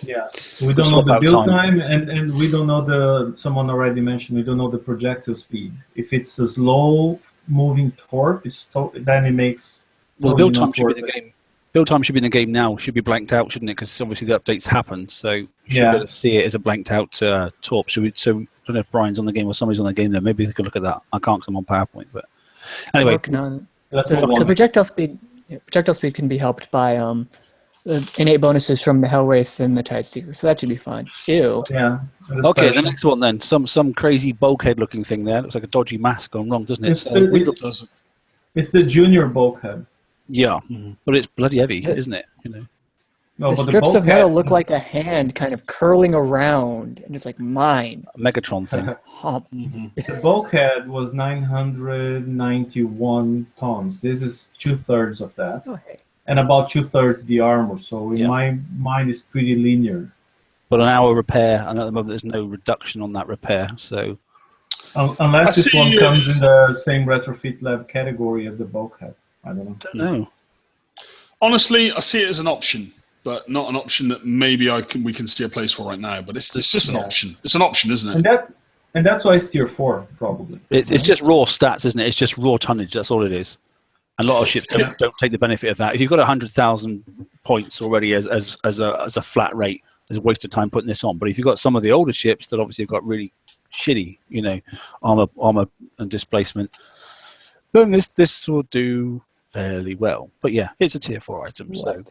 Yeah, we don't know the build time, and we don't know someone already mentioned, we don't know the projectile speed. If it's a slow moving torp, then it makes... Well, build time should be in the game. Build time should be in the game now. Should be blanked out, shouldn't it? Because obviously the updates happen, so you should be able to see it as a blanked out torp. So I don't know if Brian's on the game or somebody's on the game there. Maybe they could look at that. I can't because I'm on PowerPoint. But anyway, the projectile speed can be helped by the innate bonuses from the Hellwraith and the Tideseeker, so that should be fine. Ew. Yeah. Okay, the next one then. Some crazy bulkhead looking thing there. Looks like a dodgy mask gone wrong, doesn't it? It's the junior bulkhead. Yeah, but it's bloody heavy, isn't it? You know. No, the strips of metal look like a hand kind of curling around, and it's like mine. A Megatron thing. The bulkhead was 991 tons. This is 2/3 of that. Oh, hey. And about 2/3 the armor. So in my mind, it's pretty linear. But an hour repair, and at the moment there's no reduction on that repair. So unless this one comes in the same retrofit lab category of the bulkhead. I don't know. Honestly, I see it as an option, but not an option that maybe we can see a place for right now. But it's just an option. It's an option, isn't it? And that's why it's tier 4, probably. It's just raw stats, isn't it? It's just raw tonnage. That's all it is. And a lot of ships don't take the benefit of that. If you've got 100,000 points already as a flat rate, there's a waste of time putting this on. But if you've got some of the older ships that obviously have got really shitty, armor and displacement, then this will do fairly well. But yeah, it's a tier 4 item, so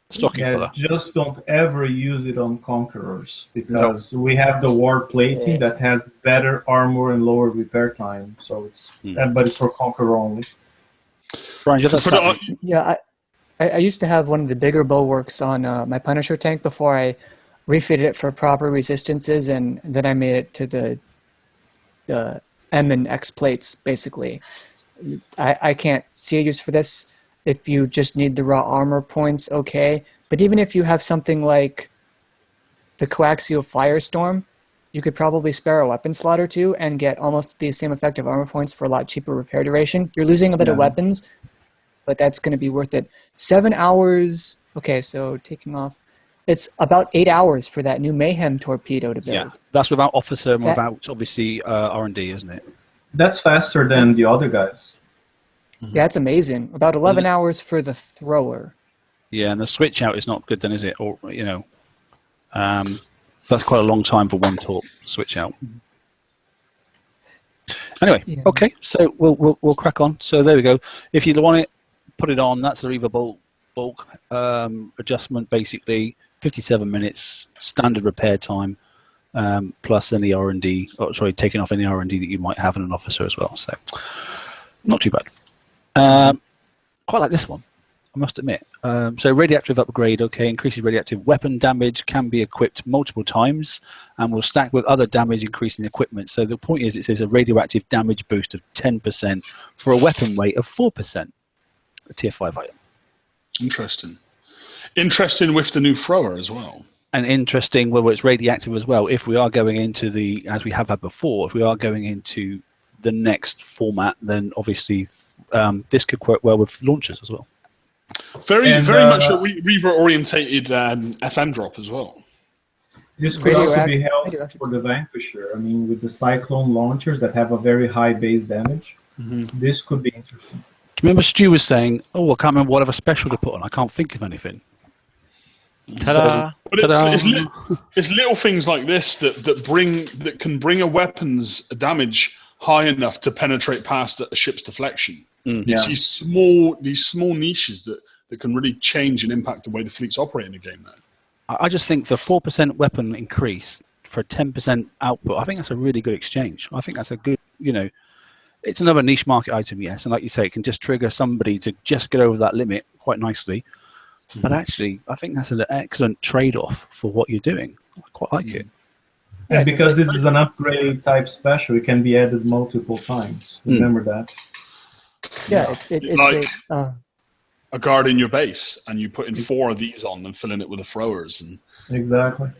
stocking filler. Just don't ever use it on Conquerors, because we have the war plating that has better armor and lower repair time. So but it's for Conqueror only. Brian, I used to have one of the bigger bulwarks on my Punisher tank before I refitted it for proper resistances, and then I made it to the M and X plates, basically. I can't see a use for this. If you just need the raw armor points, okay. But even if you have something like the Coaxial Firestorm, you could probably spare a weapon slot or two and get almost the same effective armor points for a lot cheaper repair duration. You're losing a bit of weapons, but that's going to be worth it. 7 hours. Okay, so taking off. It's about 8 hours for that new Mayhem torpedo to build. Yeah, that's without officer and without, obviously, R&D, isn't it? That's faster than the other guys. Yeah, that's amazing. About 11 hours for the thrower. Yeah, and the switch out is not good then, is it? Or that's quite a long time for one torp switch out. Anyway, okay, so we'll crack on. So there we go. If you want it, put it on. That's the Reaver bulk adjustment, basically 57 minutes standard repair time, plus any R&D. Taking off any R&D that you might have in an officer as well. So not too bad. Quite like this one, I must admit. So radioactive upgrade, increases radioactive weapon damage, can be equipped multiple times, and will stack with other damage increasing equipment. So the point is, it says a radioactive damage boost of 10% for a weapon weight of 4%. A tier 5 item. Interesting with the new thrower as well. And interesting whether it's radioactive as well. If we are going into as we have had before, if we are going into the next format, then obviously this could work well with launchers as well. Very much a reaver-orientated FM drop as well. This could also be held for the Vanquisher. I mean, with the Cyclone launchers that have a very high base damage, this could be interesting. Do you remember Stu was saying, "Oh, I can't remember what other special to put on. I can't think of anything." Ta-da! But it's little things like this that can bring a weapon's damage high enough to penetrate past a ship's deflection. It's these small niches that can really change and impact the way the fleets operate in the game now. I just think the 4% weapon increase for a 10% output, I think that's a really good exchange. I think that's a good, it's another niche market item, yes. And like you say, it can just trigger somebody to just get over that limit quite nicely. But actually, I think that's an excellent trade-off for what you're doing. I quite like it. And because this is an upgrade type special, it can be added multiple times. Remember that. Yeah, it's like great. A guard in your base, and you put in 4 of these on and filling it with the throwers. And exactly.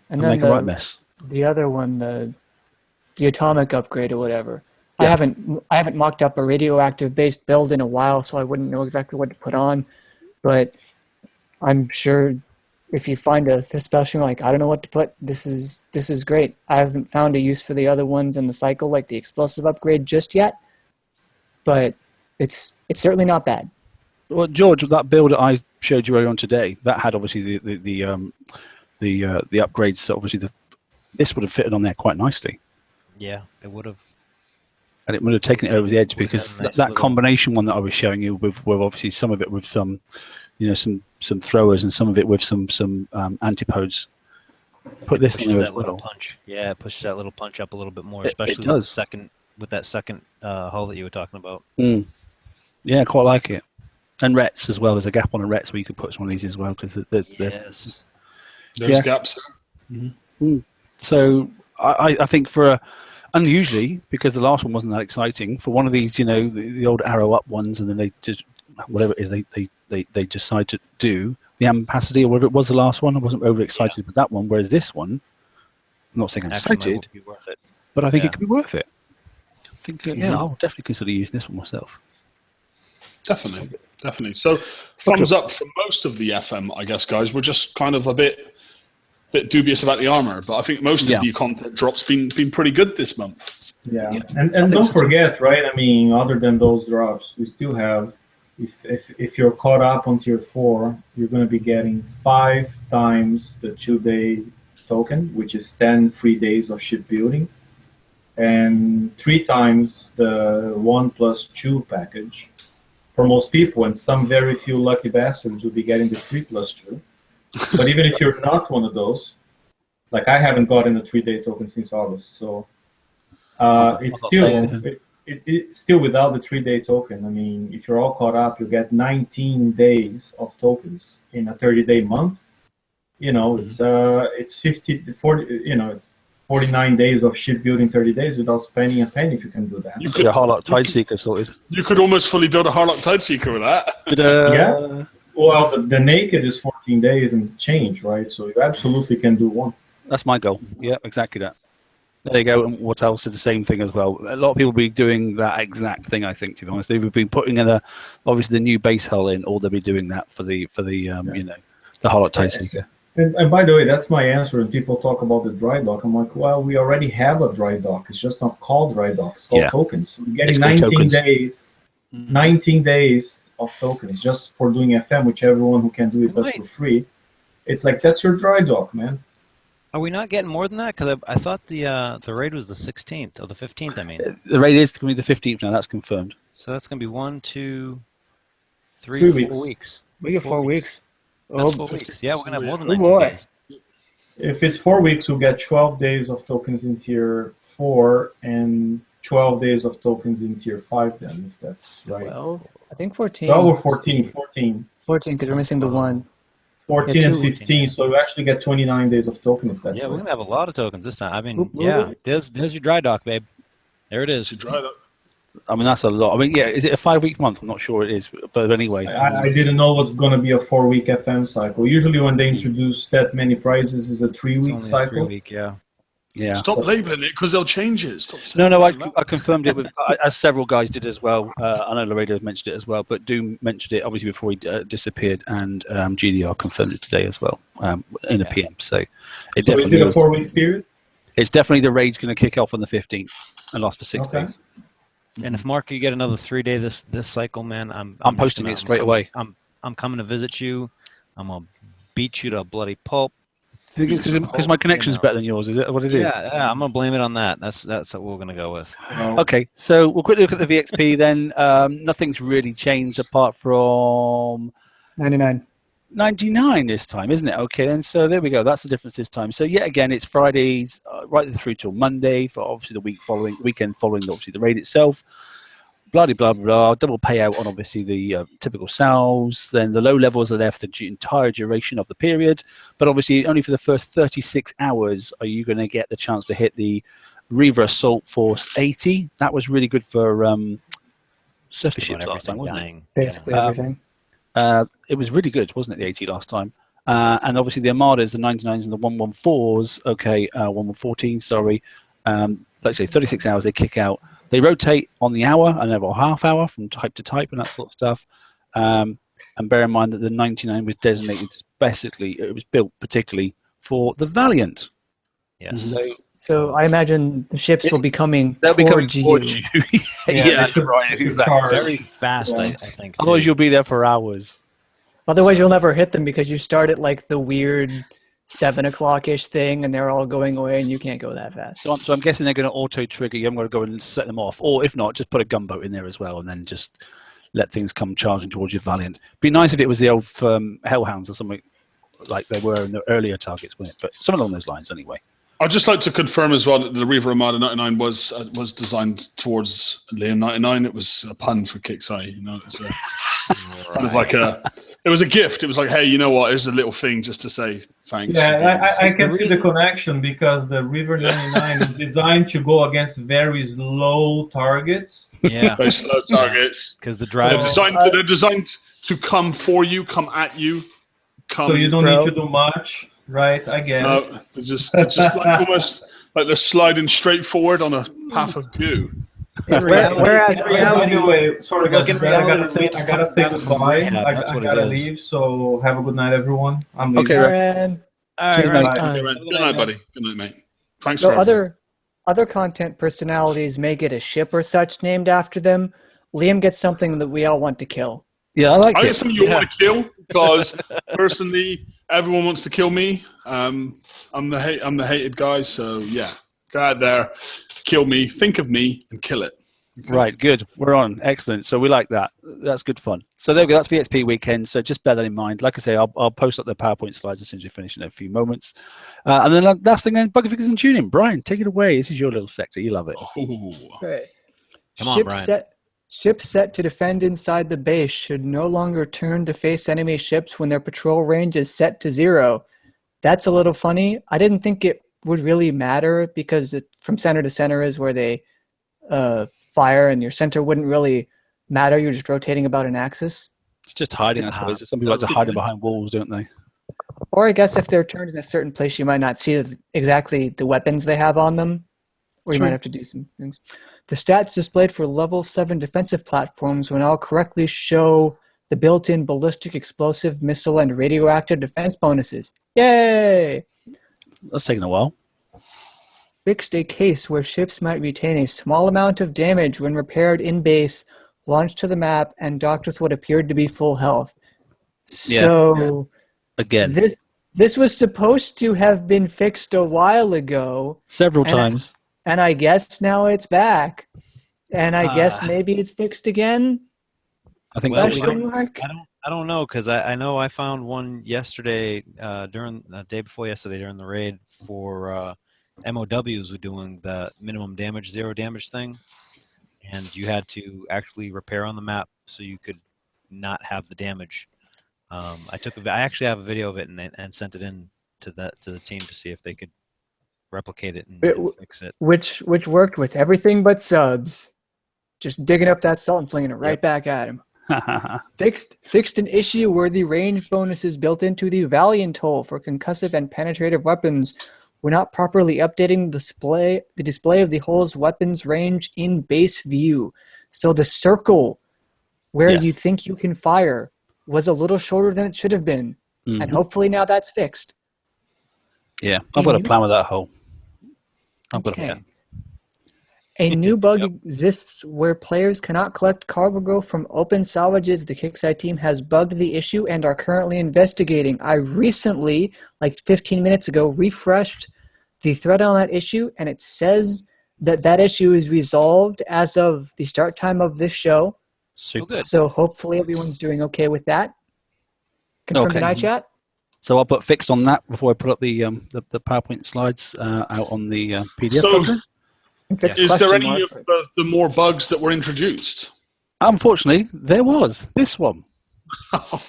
And make a right mess. The other one, the atomic upgrade or whatever. Yeah. I haven't mocked up a radioactive based build in a while, so I wouldn't know exactly what to put on. But I'm sure if you find a special, like, I don't know what to put, this is great. I haven't found a use for the other ones in the cycle, like the explosive upgrade, just yet. But it's certainly not bad. Well, George, that build that I showed you earlier on today, that had obviously the upgrades. So obviously, this would have fitted on there quite nicely. Yeah, it would have. And it would have taken it over the edge because that combination one that I was showing you with obviously some of it with some, some throwers and some of it with some antipodes. Put this on there as well. Punch. Yeah, it pushes that little punch up a little bit more, especially with that second hull that you were talking about. Yeah, I quite like it. And Rets as well. There's a gap on a Rets where you could put some of these as well because there's gaps there. So I think for unusually, because the last one wasn't that exciting, for one of these, the old arrow up ones, and then they just whatever it is they decide to do the Ambassador or whatever it was the last one. I wasn't over excited with that one. Whereas this one, I'm not saying I'm excited, but I think it could be worth it. I think I'll definitely consider using this one myself. Definitely. So, thumbs up for most of the FM, I guess, guys. We're just kind of a bit dubious about the armor, but I think most of the content drops been pretty good this month. Yeah. And don't forget, right? I mean, other than those drops, we still have, if you're caught up on tier 4, you're going to be getting 5 times the 2-day token, which is 10 free days of shipbuilding, and 3 times the 1+2 package. For most people, and some very few lucky bastards will be getting the 3+2. But even if you're not one of those, like I haven't gotten a 3-day token since August, so it's still without the 3-day token. I mean, if you're all caught up, you get 19 days of tokens in a 30-day month. It's 40, 49 days of shipbuilding 30 days without spending a penny if you can do that. You could a Harlock Tideseeker sorted. You could almost fully build a Harlock Tideseeker with that. Yeah. Well, the naked is 14 days and change, right? So you absolutely can do one. That's my goal. Yeah, exactly that. There you go. And what else is the same thing as well? A lot of people will be doing that exact thing, I think, to be honest. They've been putting in obviously the new base hull in, or they'll be doing that for the the Harlock Tideseeker. And by the way, that's my answer. When people talk about the dry dock, I'm like, well, we already have a dry dock. It's just not called dry dock. It's called tokens. We're getting 19 days of tokens just for doing FM, which everyone who can do it does for free. It's like, that's your dry dock, man. Are we not getting more than that? Because I thought the raid was the 16th or the 15th. I mean, the raid is going to be the 15th now. That's confirmed. So that's going to be 1, 2, 3, 4 weeks. We get 4 weeks. That's 4 weeks. Yeah, we're going to have more than 19 days. If it's 4 weeks, we'll get 12 days of tokens in tier 4 and 12 days of tokens in tier 5 then, if that's right. 12? I think 14. 12 or 14? 14. 14, because we're missing the 1. 14 and 15, so you actually get 29 days of token if that's we're going to have a lot of tokens this time. I mean, there's your dry dock, babe. There it is. Your dry dock. I mean, that's a lot. I mean, is it a 5-week month? I'm not sure it is, but anyway. I didn't know it was going to be a 4-week FM cycle. Usually when they introduce that many prizes, it's a 3-week cycle. 3-week, yeah. Yeah. Stop labeling it because they'll change it. Stop No, saying I confirmed it with, as several guys did as well. I know Laredo mentioned it as well, but Doom mentioned it obviously before he disappeared, and GDR confirmed it today as well in a PM. So it So definitely is it a 4-week period? It's definitely the raid's going to kick off on the 15th and last for 6 days. And if Mark, you get another 3-day this cycle, man, I'm posting it straight away. I'm coming to visit you. I'm gonna beat you to a bloody pulp. Because my connection's better than yours, is it? What it is? Yeah, I'm gonna blame it on that. That's what we're gonna go with. Okay, so we'll quickly look at the VXP then. Nothing's really changed apart from 99 this time, isn't it? Okay, then so there we go. That's the difference this time. So yet again, it's Fridays right through till Monday for obviously the weekend following obviously the raid itself. Blah, blah, blah, double payout on obviously the typical salves. Then the low levels are there for the entire duration of the period. But obviously only for the first 36 hours are you going to get the chance to hit the Reaver Assault Force 80. That was really good for surface ships last time, wasn't it? Basically everything. It was really good, wasn't it, the 80 last time? And obviously the Armadas, the 99s and the 114s, 114, sorry. Let's say 36 hours they kick out. They rotate on the hour and over a half hour from type to type and that sort of stuff. And bear in mind that the 99 was designated basically, it was built particularly for the Valiant. Yes. So I imagine the ships will be coming They'll be coming towards you. Yeah, right, exactly. Very fast, I think. Otherwise you'll be there for hours. Otherwise you'll never hit them because you start at like the weird 7 o'clock-ish thing, and they're all going away, and you can't go that fast. So I'm guessing they're going to auto-trigger. You haven't got to go and set them off. Or if not, just put a gunboat in there as well, and then just let things come charging towards your Valiant. Be nice if it was the old Hellhounds or something like they were in the earlier targets, wouldn't it? But something along those lines anyway. I'd just like to confirm as well that the Reaver Armada 99 was designed towards Liam 99. It was a pun for Kixie, you know. It's kind of like it was a gift. It was like, hey, you know what? Here's a little thing just to say thanks. Yeah, I can see the connection because the Reaver 99 is designed to go against very slow targets. Yeah, very slow targets. Because the drive they're designed to come for you, come at you, come. So you don't need to do much. Right, I get it. They're just like almost like they're sliding straight forward on a path of goo. Whereas anyway, sorry guys, I gotta say goodbye. Yeah, I gotta leave. So have a good night, everyone. I'm leaving. Okay, Cheers, mate. Good night, buddy. Good night, mate. Thanks. So for other content personalities may get a ship or such named after them. Liam gets something that we all want to kill. Yeah, I like I it. get something you want to kill because personally, everyone wants to kill me. I'm the hated guy. So yeah, go out there, kill me, think of me, and kill it. Okay. Right, good. We're on. Excellent. So we like that. That's good fun. So there we go. That's VXP weekend. So just bear that in mind. Like I say, I'll post up the PowerPoint slides as soon as we finish in a few moments. And then last thing, then bug fixes and tuning. Brian, take it away. This is your little sector. You love it. Right. Come on, Brian. Ships set to defend inside the base should no longer turn to face enemy ships when their patrol range is set to 0. That's a little funny. I didn't think it would really matter because from center to center is where they fire, and your center wouldn't really matter. You're just rotating about an axis. It's just hiding, I suppose. Some people like to hide them behind walls, don't they? Or I guess if they're turned in a certain place, you might not see exactly the weapons they have on them, or you might have to do some things. The stats displayed for level 7 defensive platforms will now correctly show the built-in ballistic, explosive, missile, and radioactive defense bonuses. Yay! That's taken a while. Fixed a case where ships might retain a small amount of damage when repaired in base, launched to the map, and docked with what appeared to be full health. So, again, this was supposed to have been fixed a while ago. Several times. And I guess now it's back. And I guess maybe it's fixed again. I think well, so. I don't know, because I know I found one yesterday during the day before yesterday during the raid for MOWs were doing the minimum damage, 0 damage thing, and you had to actually repair on the map so you could not have the damage. I actually have a video of it and sent it in to the team to see if they could replicate it and fix it. Which worked with everything but subs. Just digging up that salt and flinging it right back at him. Fixed an issue where the range bonuses built into the Valiant tool for concussive and penetrative weapons we're not properly updating the display of the hull's weapons range in base view. So the circle where you think you can fire was a little shorter than it should have been. And hopefully now that's fixed. Yeah, I've got a plan with that hull. I've got a plan. A new bug exists where players cannot collect cargo from open salvages. The Kixie team has bugged the issue and are currently investigating. I recently, like 15 minutes ago, refreshed the thread on that issue, and it says that issue is resolved as of the start time of this show. Super good. So hopefully everyone's doing okay with that. Confirm the night chat. So I'll put fix on that before I put up the PowerPoint slides out on the PDF document. Is there any of the more bugs that were introduced? Unfortunately, there was this one. I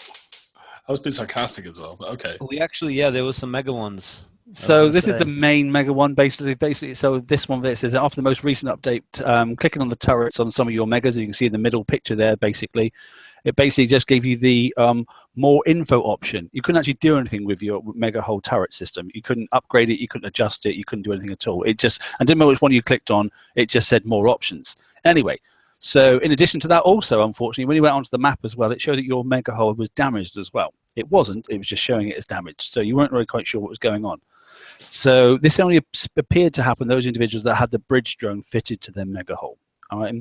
was being sarcastic as well, but okay. We actually, there was some mega ones. So this is the main mega one, basically. So this one there says that after the most recent update, clicking on the turrets on some of your megas, you can see in the middle picture there, basically. It basically just gave you the more info option. You couldn't actually do anything with your mega hull turret system. You couldn't upgrade it. You couldn't adjust it. You couldn't do anything at all. It just, I didn't know which one you clicked on. It just said more options. Anyway, so in addition to that, also, unfortunately, when you went onto the map as well, it showed that your mega hull was damaged as well. It wasn't. It was just showing it as damaged. So you weren't really quite sure what was going on. So this only appeared to happen those individuals that had the bridge drone fitted to their mega hull. All right.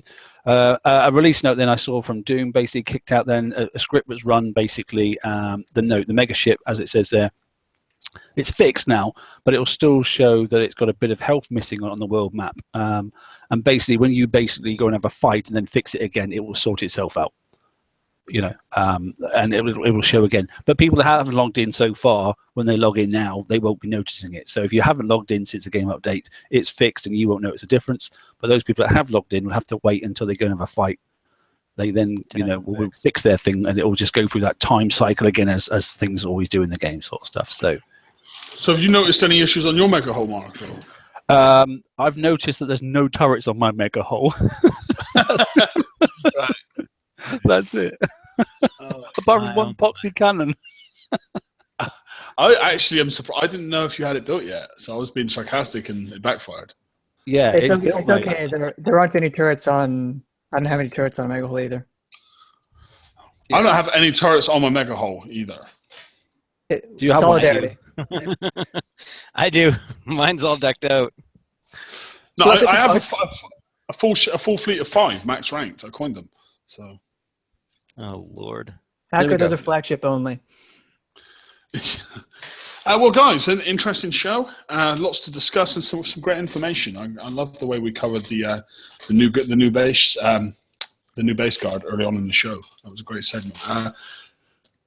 A release note then I saw from Doom basically kicked out. Then a script was run basically. The mega ship, as it says there, it's fixed now, but it will still show that it's got a bit of health missing on the world map. And basically, when you basically go and have a fight and then fix it again, it will sort itself out. You know, and it will show again. But people that haven't logged in so far, when they log in now, they won't be noticing it. So if you haven't logged in since the game update, it's fixed and you won't notice a difference. But those people that have logged in will have to wait until they go and have a fight. They then, will fix their thing, and it will just go through that time cycle again, as things always do in the game, sort of stuff. So have you noticed any issues on your mega hull, Mark? I've noticed that there's no turrets on my mega hull. Right. That's it. Apart from one epoxy cannon. I actually am surprised. I didn't know if you had it built yet, so I was being sarcastic and it backfired. Yeah, it's okay. There aren't any turrets on. I don't have any turrets on Mega Hull either. I don't have any turrets on my Mega Hull either. Do you have Solidarity? I do. Mine's all decked out. No, I have a full fleet of 5 max ranked. I coined them. So. Oh Lord. Hacker, those are flagship only. Well, guys, an interesting show. Lots to discuss and some great information. I love the way we covered the new base guard early on in the show. That was a great segment.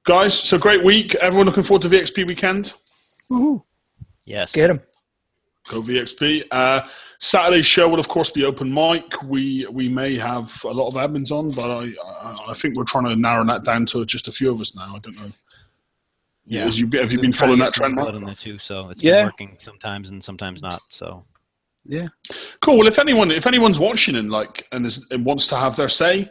Guys, so great week. Everyone looking forward to VXP weekend? Woohoo! Yes. Let's get them. Go VXP. Saturday's show will, of course, be open mic. We may have a lot of admins on, but I think we're trying to narrow that down to just a few of us now. I don't know. Yeah. Have you been following that trend? In there too, so it's been working sometimes and sometimes not. So. Yeah. Cool. Well, if anyone's watching and wants to have their say,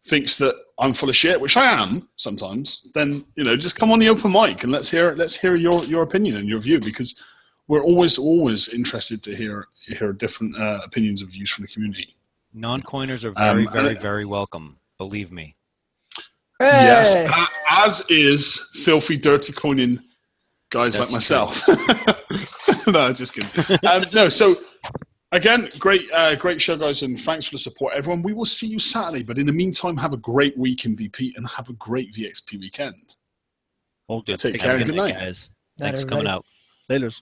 thinks that I'm full of shit, which I am sometimes, then just come on the open mic and let's hear your opinion and your view, because we're always interested to hear different opinions and views from the community. Non-coiners are very, very, very welcome. Believe me. Hey! Yes, as is filthy, dirty coining guys like myself. No, just kidding. No, so again, great show, guys, and thanks for the support, everyone. We will see you Saturday, but in the meantime, have a great week in BP and have a great VXP weekend. All good. Take care and good night, guys. Thanks for coming out. Laters.